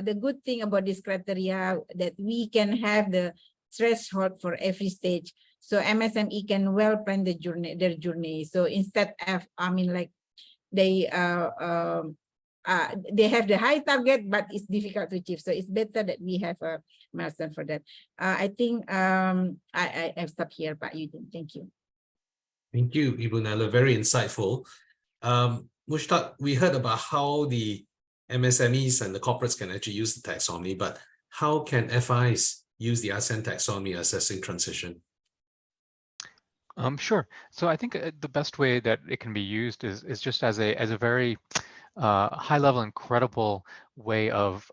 the good thing about this criteria that we can have the threshold for every stage. So MSME can well plan the journey, their journey. So instead of, I mean, like they have the high target, but it's difficult to achieve. So it's better that we have a milestone for that. I think I've stopped here, but you didn't. Thank you. Thank you, Ibu Nella. Very insightful. Mushtaq, we heard about how the MSMEs and the corporates can actually use the taxonomy, but how can FIs use the ASEAN taxonomy assessing transition? Sure. So I think the best way that it can be used is just as a very high level and credible way of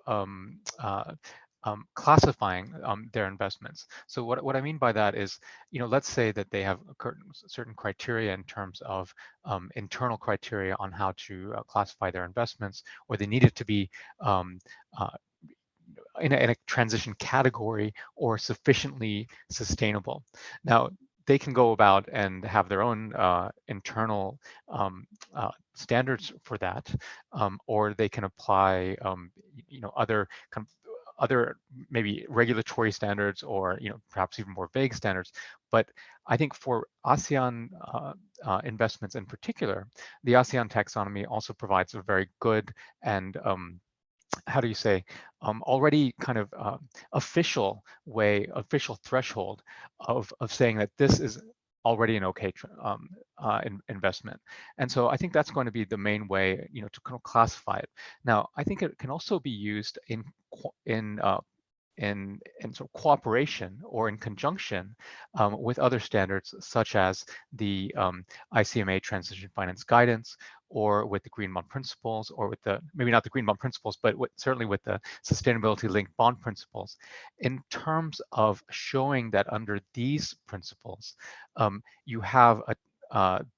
classifying their investments. So what I mean by that is, let's say that they have certain criteria in terms of internal criteria on how to classify their investments, or they need it to be in a transition category or sufficiently sustainable. Now, they can go about and have their own internal standards for that, or they can apply, other maybe regulatory standards, or perhaps even more vague standards. But I think for ASEAN investments in particular, the ASEAN taxonomy also provides a very good and how do you say, already kind of official threshold of saying that this is already an okay investment. And so I think that's going to be the main way, to kind of classify it. Now, I think it can also be used in sort of cooperation or in conjunction with other standards, such as the ICMA Transition Finance Guidance, or with the Green Bond Principles, or with maybe not the Green Bond Principles, but certainly with the Sustainability Linked Bond Principles, in terms of showing that under these principles, you have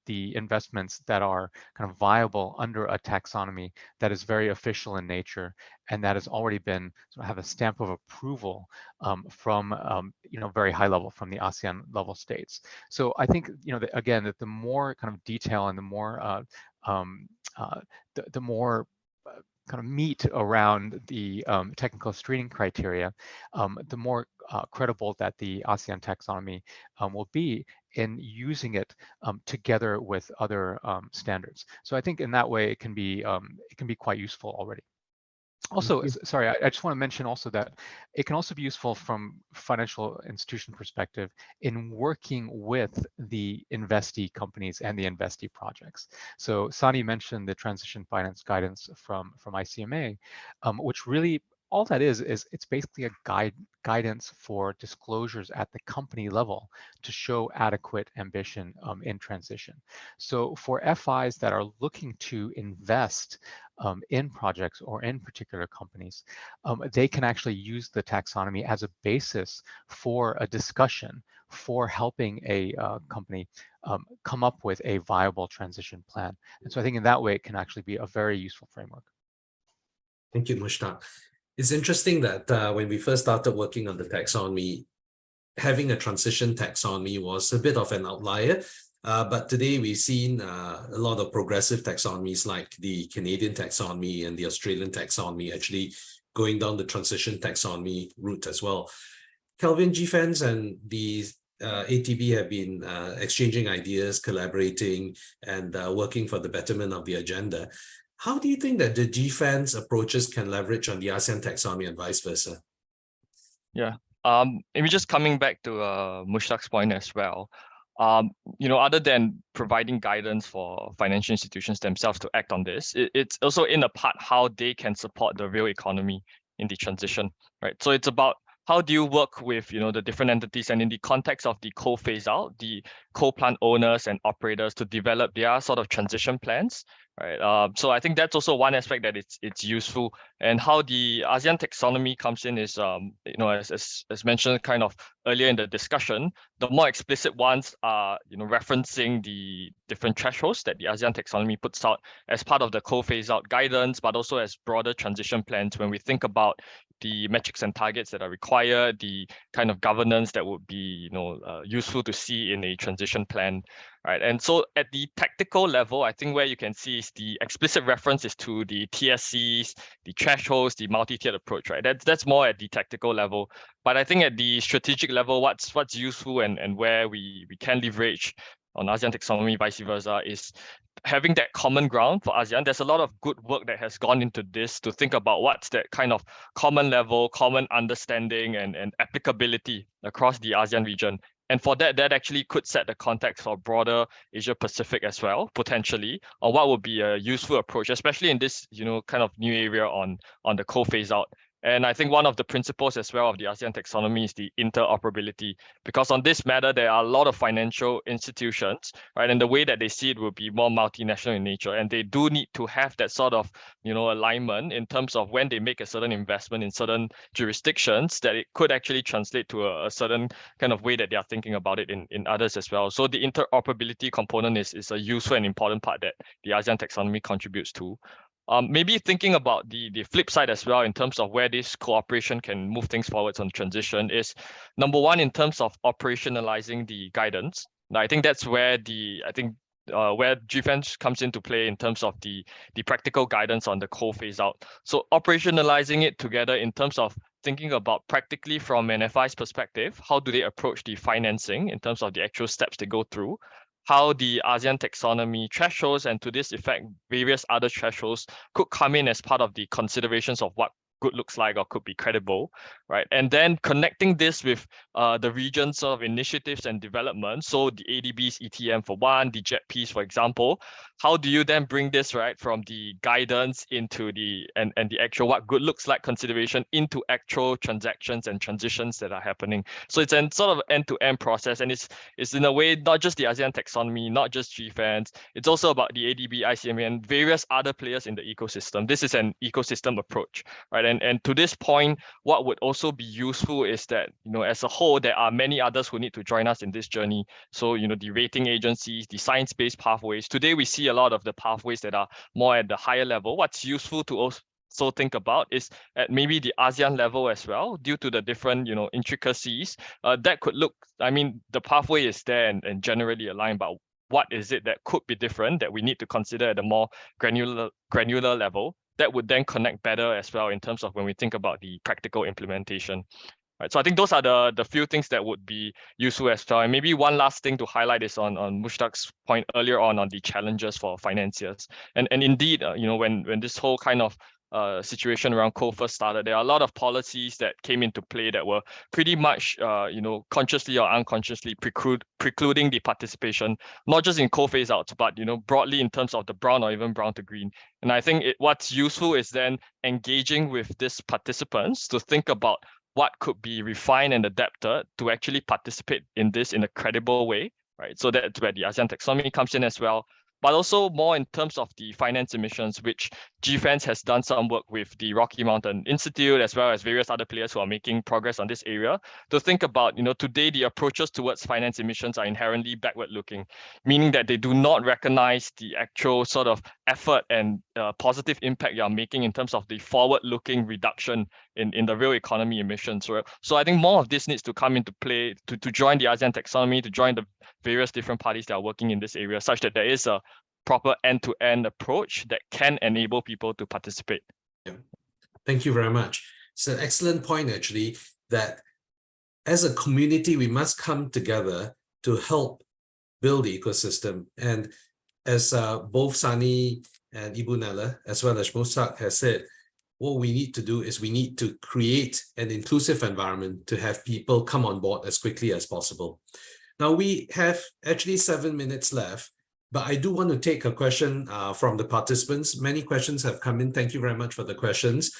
the investments that are kind of viable under a taxonomy that is very official in nature, and that has already been have a stamp of approval from very high level, from the ASEAN level states. So I think again, that the more kind of detail and the more the more kind of meat around the technical screening criteria, the more credible that the ASEAN taxonomy will be in using it together with other standards. So I think in that way it can be quite useful already. Also, sorry, I just want to mention also that it can also be useful from financial institution perspective in working with the investee companies and the investee projects. So Sani mentioned the transition finance guidance from ICMA, which really all that is it's basically a guidance for disclosures at the company level to show adequate ambition in transition. So for FIs that are looking to invest in projects or in particular companies, they can actually use the taxonomy as a basis for a discussion for helping a company come up with a viable transition plan. And so I think in that way, it can actually be a very useful framework. Thank you, Mushtaq. It's interesting that when we first started working on the taxonomy, having a transition taxonomy was a bit of an outlier. But today we've seen a lot of progressive taxonomies like the Canadian taxonomy and the Australian taxonomy actually going down the transition taxonomy route as well. Kelvin, GFANZ and the ATB have been exchanging ideas, collaborating, and working for the betterment of the agenda. How do you think that the GFANZ approaches can leverage on the ASEAN taxonomy and vice versa? Yeah, maybe just coming back to Mushtaq's point as well. Other than providing guidance for financial institutions themselves to act on this, it's also in a part how they can support the real economy in the transition, right? So it's about how do you work with the different entities, and in the context of the coal phase out, the coal plant owners and operators to develop their sort of transition plans, right? So I think that's also one aspect that it's useful. And how the ASEAN taxonomy comes in is, as mentioned kind of earlier in the discussion, the more explicit ones are, referencing the different thresholds that the ASEAN taxonomy puts out as part of the coal phase out guidance, but also as broader transition plans when we think about the metrics and targets that are required, the kind of governance that would be, useful to see in a transition plan, right? And so at the tactical level, I think where you can see is the explicit reference is to the TSCs, the thresholds, the multi-tiered approach, right? That's more at the tactical level. But I think at the strategic level, what's useful and where we can leverage on ASEAN taxonomy, vice versa, is having that common ground for ASEAN. There's a lot of good work that has gone into this to think about what's that kind of common level, common understanding and applicability across the ASEAN region. And for that actually could set the context for broader Asia Pacific as well, potentially, on what would be a useful approach, especially in this, kind of new area on the coal phase out. And I think one of the principles as well of the ASEAN taxonomy is the interoperability, because on this matter, there are a lot of financial institutions, right? And the way that they see it will be more multinational in nature. And they do need to have that sort of, alignment in terms of when they make a certain investment in certain jurisdictions, that it could actually translate to a certain kind of way that they are thinking about it in others as well. So the interoperability component is a useful and important part that the ASEAN taxonomy contributes to. Maybe thinking about the flip side as well in terms of where this cooperation can move things forwards on transition is, number one, in terms of operationalizing the guidance. Now, I think that's where where GFANS comes into play in terms of the practical guidance on the coal phase out. So operationalizing it together in terms of thinking about practically from an FI's perspective, how do they approach the financing in terms of the actual steps they go through, how the ASEAN taxonomy thresholds and to this effect, various other thresholds could come in as part of the considerations of what good looks like or could be credible, right? And then connecting this with the region's sort of initiatives and development. So the ADB's ETM for one, the JETPs, for example, how do you then bring this, right, from the guidance into the actual what good looks like consideration into actual transactions and transitions that are happening? So it's a sort of end-to-end process, and it's in a way not just the ASEAN taxonomy, not just GFANS, it's also about the ADB, ICMA, and various other players in the ecosystem. This is an ecosystem approach, right? And to this point, what would also be useful is that, as a whole, there are many others who need to join us in this journey. So, the rating agencies, the science-based pathways. Today, we see a lot of the pathways that are more at the higher level. What's useful to also think about is at maybe the ASEAN level as well, due to the different, intricacies. That could look, the pathway is there and generally aligned, but what is it that could be different that we need to consider at a more granular level that would then connect better as well in terms of when we think about the practical implementation. Right. So I think those are the few things that would be useful as well. And maybe one last thing to highlight is on Mushtaq's point earlier on the challenges for financiers. And indeed, when this whole kind of situation around coal first started, there are a lot of policies that came into play that were pretty much, consciously or unconsciously precluding the participation, not just in coal phase outs, but, broadly in terms of the brown or even brown to green. And I think what's useful is then engaging with these participants to think about what could be refined and adapted to actually participate in this in a credible way, right? So that's where the ASEAN taxonomy comes in as well. But also more in terms of the finance emissions, which GFANS has done some work with the Rocky Mountain Institute, as well as various other players who are making progress on this area, to think about, today the approaches towards finance emissions are inherently backward looking, meaning that they do not recognize the actual sort of effort and positive impact you're making in terms of the forward-looking reduction in the real economy emissions. So I think more of this needs to come into play to join the ASEAN taxonomy, to join the various different parties that are working in this area, such that there is a proper end-to-end approach that can enable people to participate. Yeah. Thank you very much. It's an excellent point, actually, that as a community, we must come together to help build the ecosystem. And as both Sani and Ibu Nella, as well as Mushtaq, has said, what we need to do is we need to create an inclusive environment to have people come on board as quickly as possible. Now, we have actually 7 minutes left, but I do want to take a question from the participants. Many questions have come in. Thank you very much for the questions.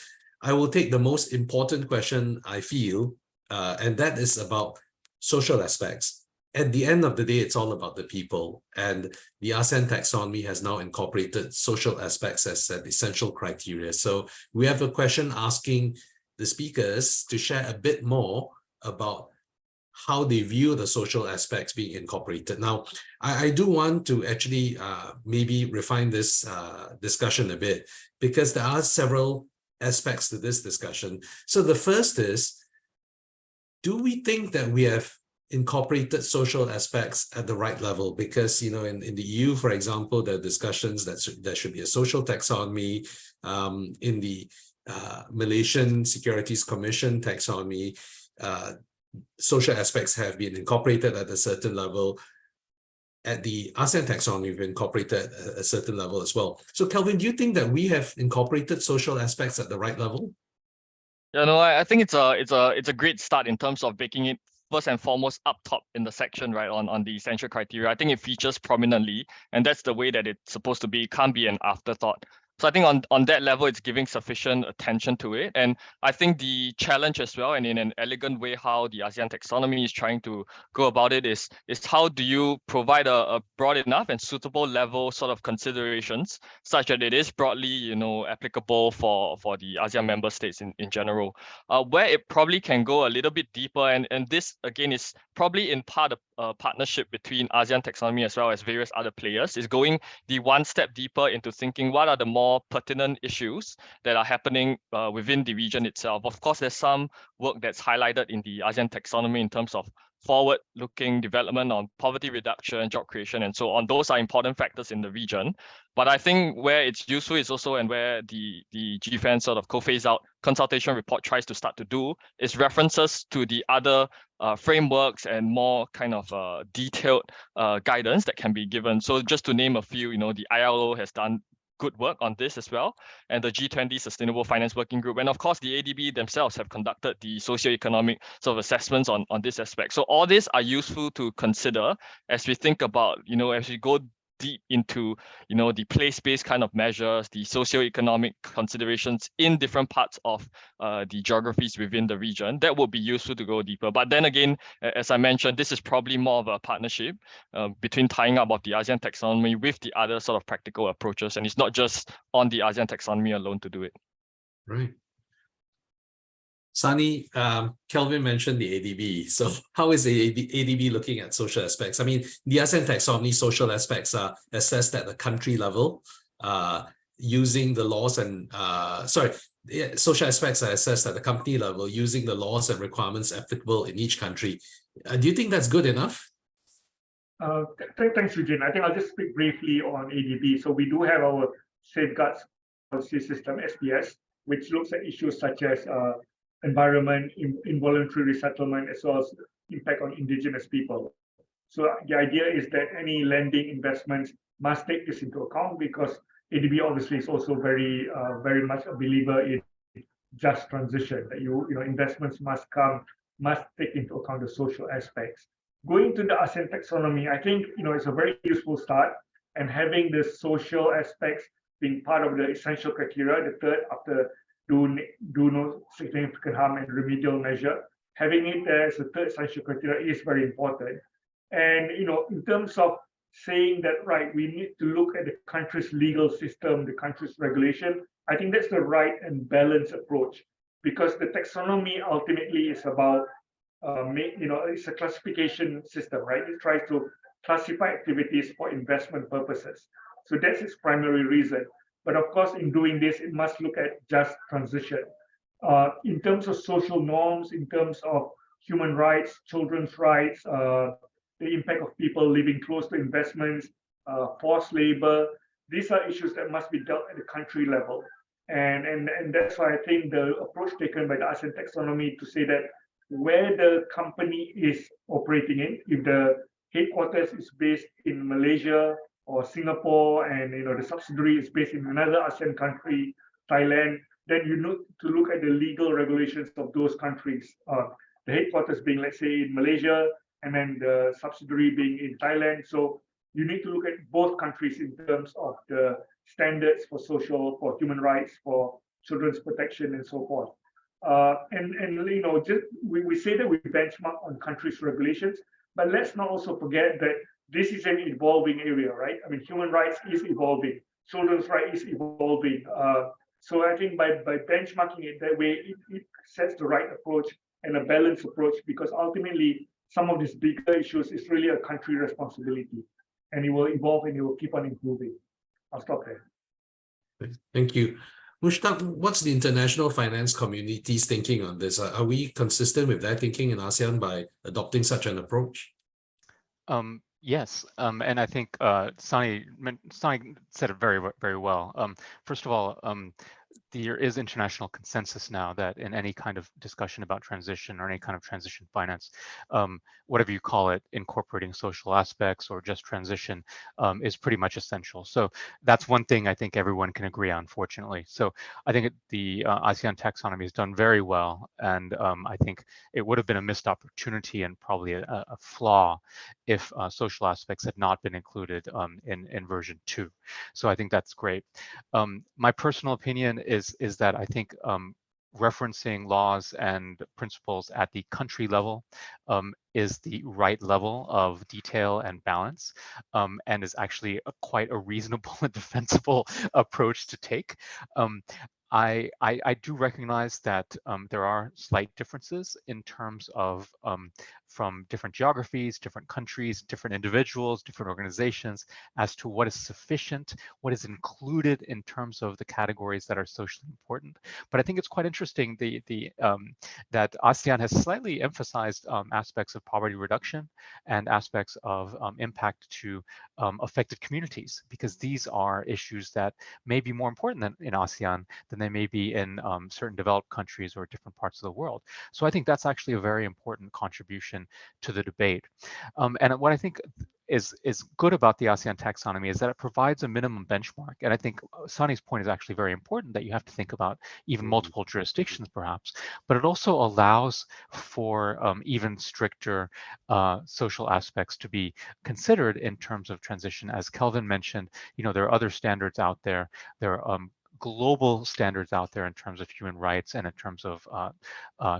I will take the most important question, I feel, and that is about social aspects. at the end of the day, it's all about the people. And the ASEAN taxonomy has now incorporated social aspects as an essential criteria. So we have a question asking the speakers to share a bit more about how they view the social aspects being incorporated. Now, I do want to actually maybe refine this discussion a bit, because there are several aspects to this discussion. So the first is, do we think that we have incorporated social aspects at the right level? Because, you know, in the EU, for example, there are discussions that there should be a social taxonomy. In the Malaysian Securities Commission taxonomy, social aspects have been incorporated at a certain level. At the ASEAN taxonomy, we've incorporated at a certain level as well. So Kelvin, do you think that we have incorporated social aspects at the right level? Yeah, no, I think it's a great start in terms of making it first and foremost up top in the section, right, on the essential criteria. I think it features prominently, and that's the way that it's supposed to be. It can't be an afterthought. So I think on that level, it's giving sufficient attention to it. And I think the challenge as well, and in an elegant way, how the ASEAN taxonomy is trying to go about it is how do you provide a broad enough and suitable level sort of considerations such that it is broadly, you know, applicable for the ASEAN member states in general. Where it probably can go a little bit deeper, and this again is probably in part a partnership between ASEAN taxonomy as well as various other players, is going the one step deeper into thinking what are the more pertinent issues that are happening within the region itself. Of course, there's some work that's highlighted in the ASEAN taxonomy in terms of forward-looking development on poverty reduction, job creation, and so on. Those are important factors in the region. But I think where it's useful is also, and where the GFAN sort of co-phase out consultation report tries to start to do, is references to the other frameworks and more kind of detailed guidance that can be given. So just to name a few, you know, the ILO has done good work on this as well, and the G20 Sustainable Finance Working Group, and of course the ADB themselves have conducted the socioeconomic sort of assessments on this aspect. So all these are useful to consider as we think about, you know, as we go deep into, you know, the place-based kind of measures, the socioeconomic considerations in different parts of the geographies within the region. That would be useful to go deeper. But then again, as I mentioned, this is probably more of a partnership between tying up of the ASEAN taxonomy with the other sort of practical approaches, and it's not just on the ASEAN taxonomy alone to do it. Right. Sunny, Kelvin mentioned the ADB. So how is the ADB looking at social aspects? I mean, the ASEAN taxonomy social aspects are assessed at the country level using the laws and, social aspects are assessed at the company level using the laws and requirements applicable in each country. Do you think that's good enough? Thanks, Eugene. I think I'll just speak briefly on ADB. So we do have our safeguards policy system, SPS, which looks at issues such as environment, involuntary resettlement, as well as impact on indigenous people. So the idea is that any lending investments must take this into account, because ADB obviously is also very much a believer in just transition, that you know investments must take into account the social aspects. Going to the ASEAN taxonomy, I think, you know, it's a very useful start, and having the social aspects being part of the essential criteria, the third after do no significant harm and remedial measure, having it as a third essential criteria is very important. And, you know, in terms of saying that, right, we need to look at the country's legal system, the country's regulation, I think that's the right and balanced approach, because the taxonomy ultimately is about, it's a classification system, right? It tries to classify activities for investment purposes. So that's its primary reason. But of course, in doing this, it must look at just transition. In terms of social norms, in terms of human rights, children's rights, the impact of people living close to investments, forced labor, these are issues that must be dealt at the country level. And that's why I think the approach taken by the ASEAN taxonomy to say that where the company is operating in, if the headquarters is based in Malaysia or Singapore, and the subsidiary is based in another ASEAN country, Thailand, then you need to look at the legal regulations of those countries. The headquarters being, let's say, in Malaysia, and then the subsidiary being in Thailand. So you need to look at both countries in terms of the standards for social, for human rights, for children's protection, and so forth. We say that we benchmark on countries' regulations, But let's not also forget that this is an evolving area, right? I mean, human rights is evolving, children's rights is evolving. So I think by benchmarking it that way, it sets the right approach and a balanced approach, because ultimately some of these bigger issues is really a country responsibility, and it will evolve and it will keep on improving. I'll stop there. Thank you. Mushtaq, what's the international finance community's thinking on this? Are we consistent with their thinking in ASEAN by adopting such an approach? Yes, and I think Sani said it very well. First of all, there is international consensus now that in any kind of discussion about transition or any kind of transition finance, whatever you call it, incorporating social aspects or just transition is pretty much essential. So that's one thing I think everyone can agree on, fortunately. So I think the ASEAN taxonomy has done very well, and I think it would have been a missed opportunity and probably a flaw if social aspects had not been included in version 2. So I think that's great. My personal opinion is that I think referencing laws and principles at the country level is the right level of detail and balance, and is actually quite a reasonable and defensible approach to take. I do recognize that there are slight differences in terms of from different geographies, different countries, different individuals, different organizations as to what is sufficient, what is included in terms of the categories that are socially important. But I think it's quite interesting that ASEAN has slightly emphasized aspects of poverty reduction and aspects of impact to affected communities, because these are issues that may be more important in ASEAN than they may be in certain developed countries or different parts of the world. So I think that's actually a very important contribution to the debate. And what I think is good about the ASEAN taxonomy is that it provides a minimum benchmark. And I think Sani's point is actually very important, that you have to think about even multiple jurisdictions perhaps, but it also allows for even stricter social aspects to be considered in terms of transition. As Kelvin mentioned, there are other standards out there. There are global standards out there in terms of human rights and in terms of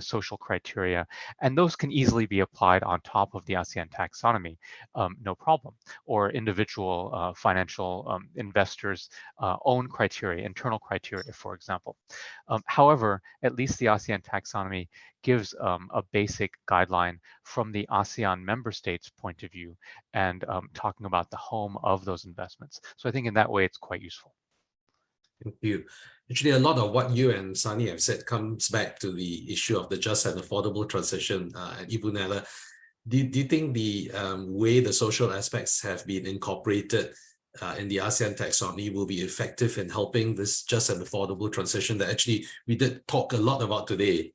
social criteria, and those can easily be applied on top of the ASEAN taxonomy, no problem. Or individual financial investors' own criteria, internal criteria, for example. However, at least the ASEAN taxonomy gives a basic guideline from the ASEAN member states' point of view, and talking about the home of those investments. So I think in that way, it's quite useful. Thank you. Actually, a lot of what you and Sani have said comes back to the issue of the just and affordable transition. And Ibu Nella, do you think the way the social aspects have been incorporated in the ASEAN taxonomy will be effective in helping this just and affordable transition that actually we did talk a lot about today?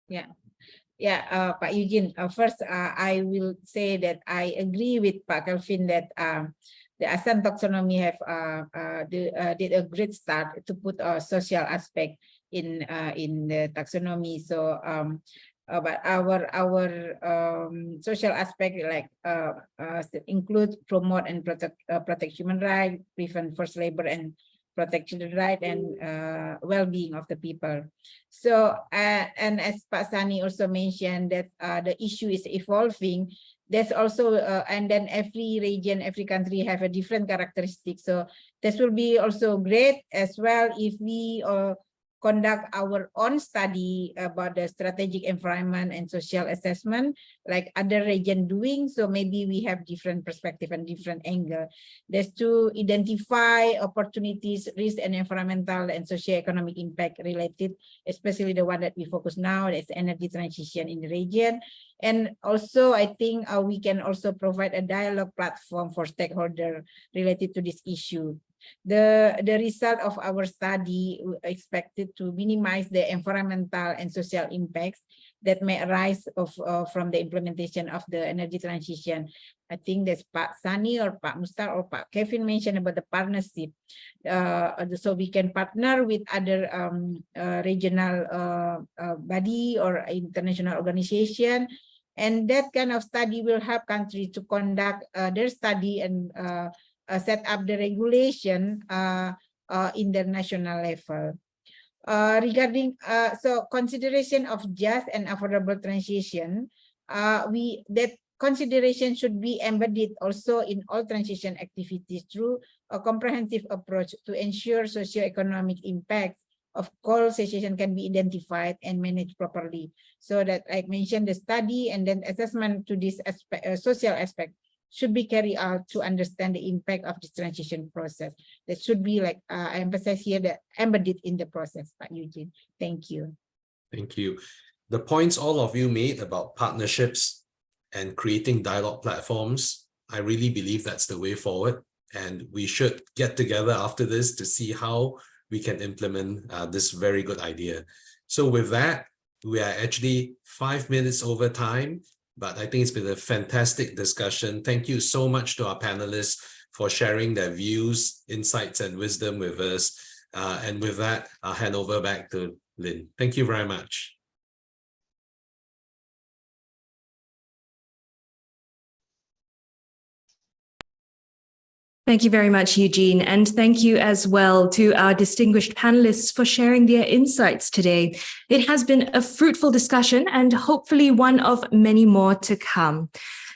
Yeah, Pak Eugene, first I will say that I agree with Pak Kelvin that the ASEAN taxonomy did a great start to put a social aspect in the taxonomy. So but our social aspect include promote and protect human rights, prevent forced labor, and protect children's rights and well-being of the people. So and as Pak Sani also mentioned that the issue is evolving. There's also and then every region, every country have a different characteristic. So this will be also great as well if we conduct our own study about the strategic environment and social assessment like other region doing. So maybe we have different perspective and different angle. There's to identify opportunities, risk, and environmental and socio-economic impact related, especially the one that we focus now, that's energy transition in the region. And also, I think we can also provide a dialogue platform for stakeholders related to this issue. The result of our study expected to minimize the environmental and social impacts that may arise from the implementation of the energy transition. I think that's Pak Sani or Pak Mustar or Pak Kevin mentioned about the partnership. So we can partner with other regional body or international organization. And that kind of study will help countries to conduct their study and set up the regulation in the national level. Regarding so consideration of just and affordable transition, that consideration should be embedded also in all transition activities through a comprehensive approach to ensure socioeconomic impacts of coal cessation can be identified and managed properly. So that I mentioned the study and then assessment to this aspect, social aspect should be carried out to understand the impact of this transition process. That should be like, I emphasize here that embedded in the process, Pak Eugene. Thank you. Thank you. The points all of you made about partnerships and creating dialogue platforms, I really believe that's the way forward. And we should get together after this to see how we can implement this very good idea. So with that, we are actually 5 minutes over time, but I think it's been a fantastic discussion. Thank you so much to our panelists for sharing their views, insights, and wisdom with us. And with that, I'll hand over back to Lynn. Thank you very much. Thank you very much, Eugene. And thank you as well to our distinguished panelists for sharing their insights today. It has been a fruitful discussion and hopefully one of many more to come.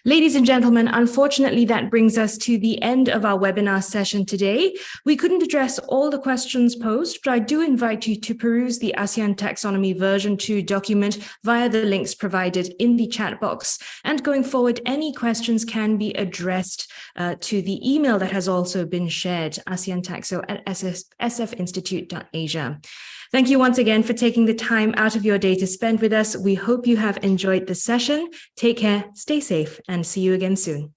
Ladies and gentlemen, unfortunately, that brings us to the end of our webinar session today. We couldn't address all the questions posed, but I do invite you to peruse the ASEAN Taxonomy version 2 document via the links provided in the chat box. And going forward, any questions can be addressed to the email that has also been shared, ASEANTaxo@sfinstitute.asia. Thank you once again for taking the time out of your day to spend with us. We hope you have enjoyed the session. Take care, stay safe, and see you again soon.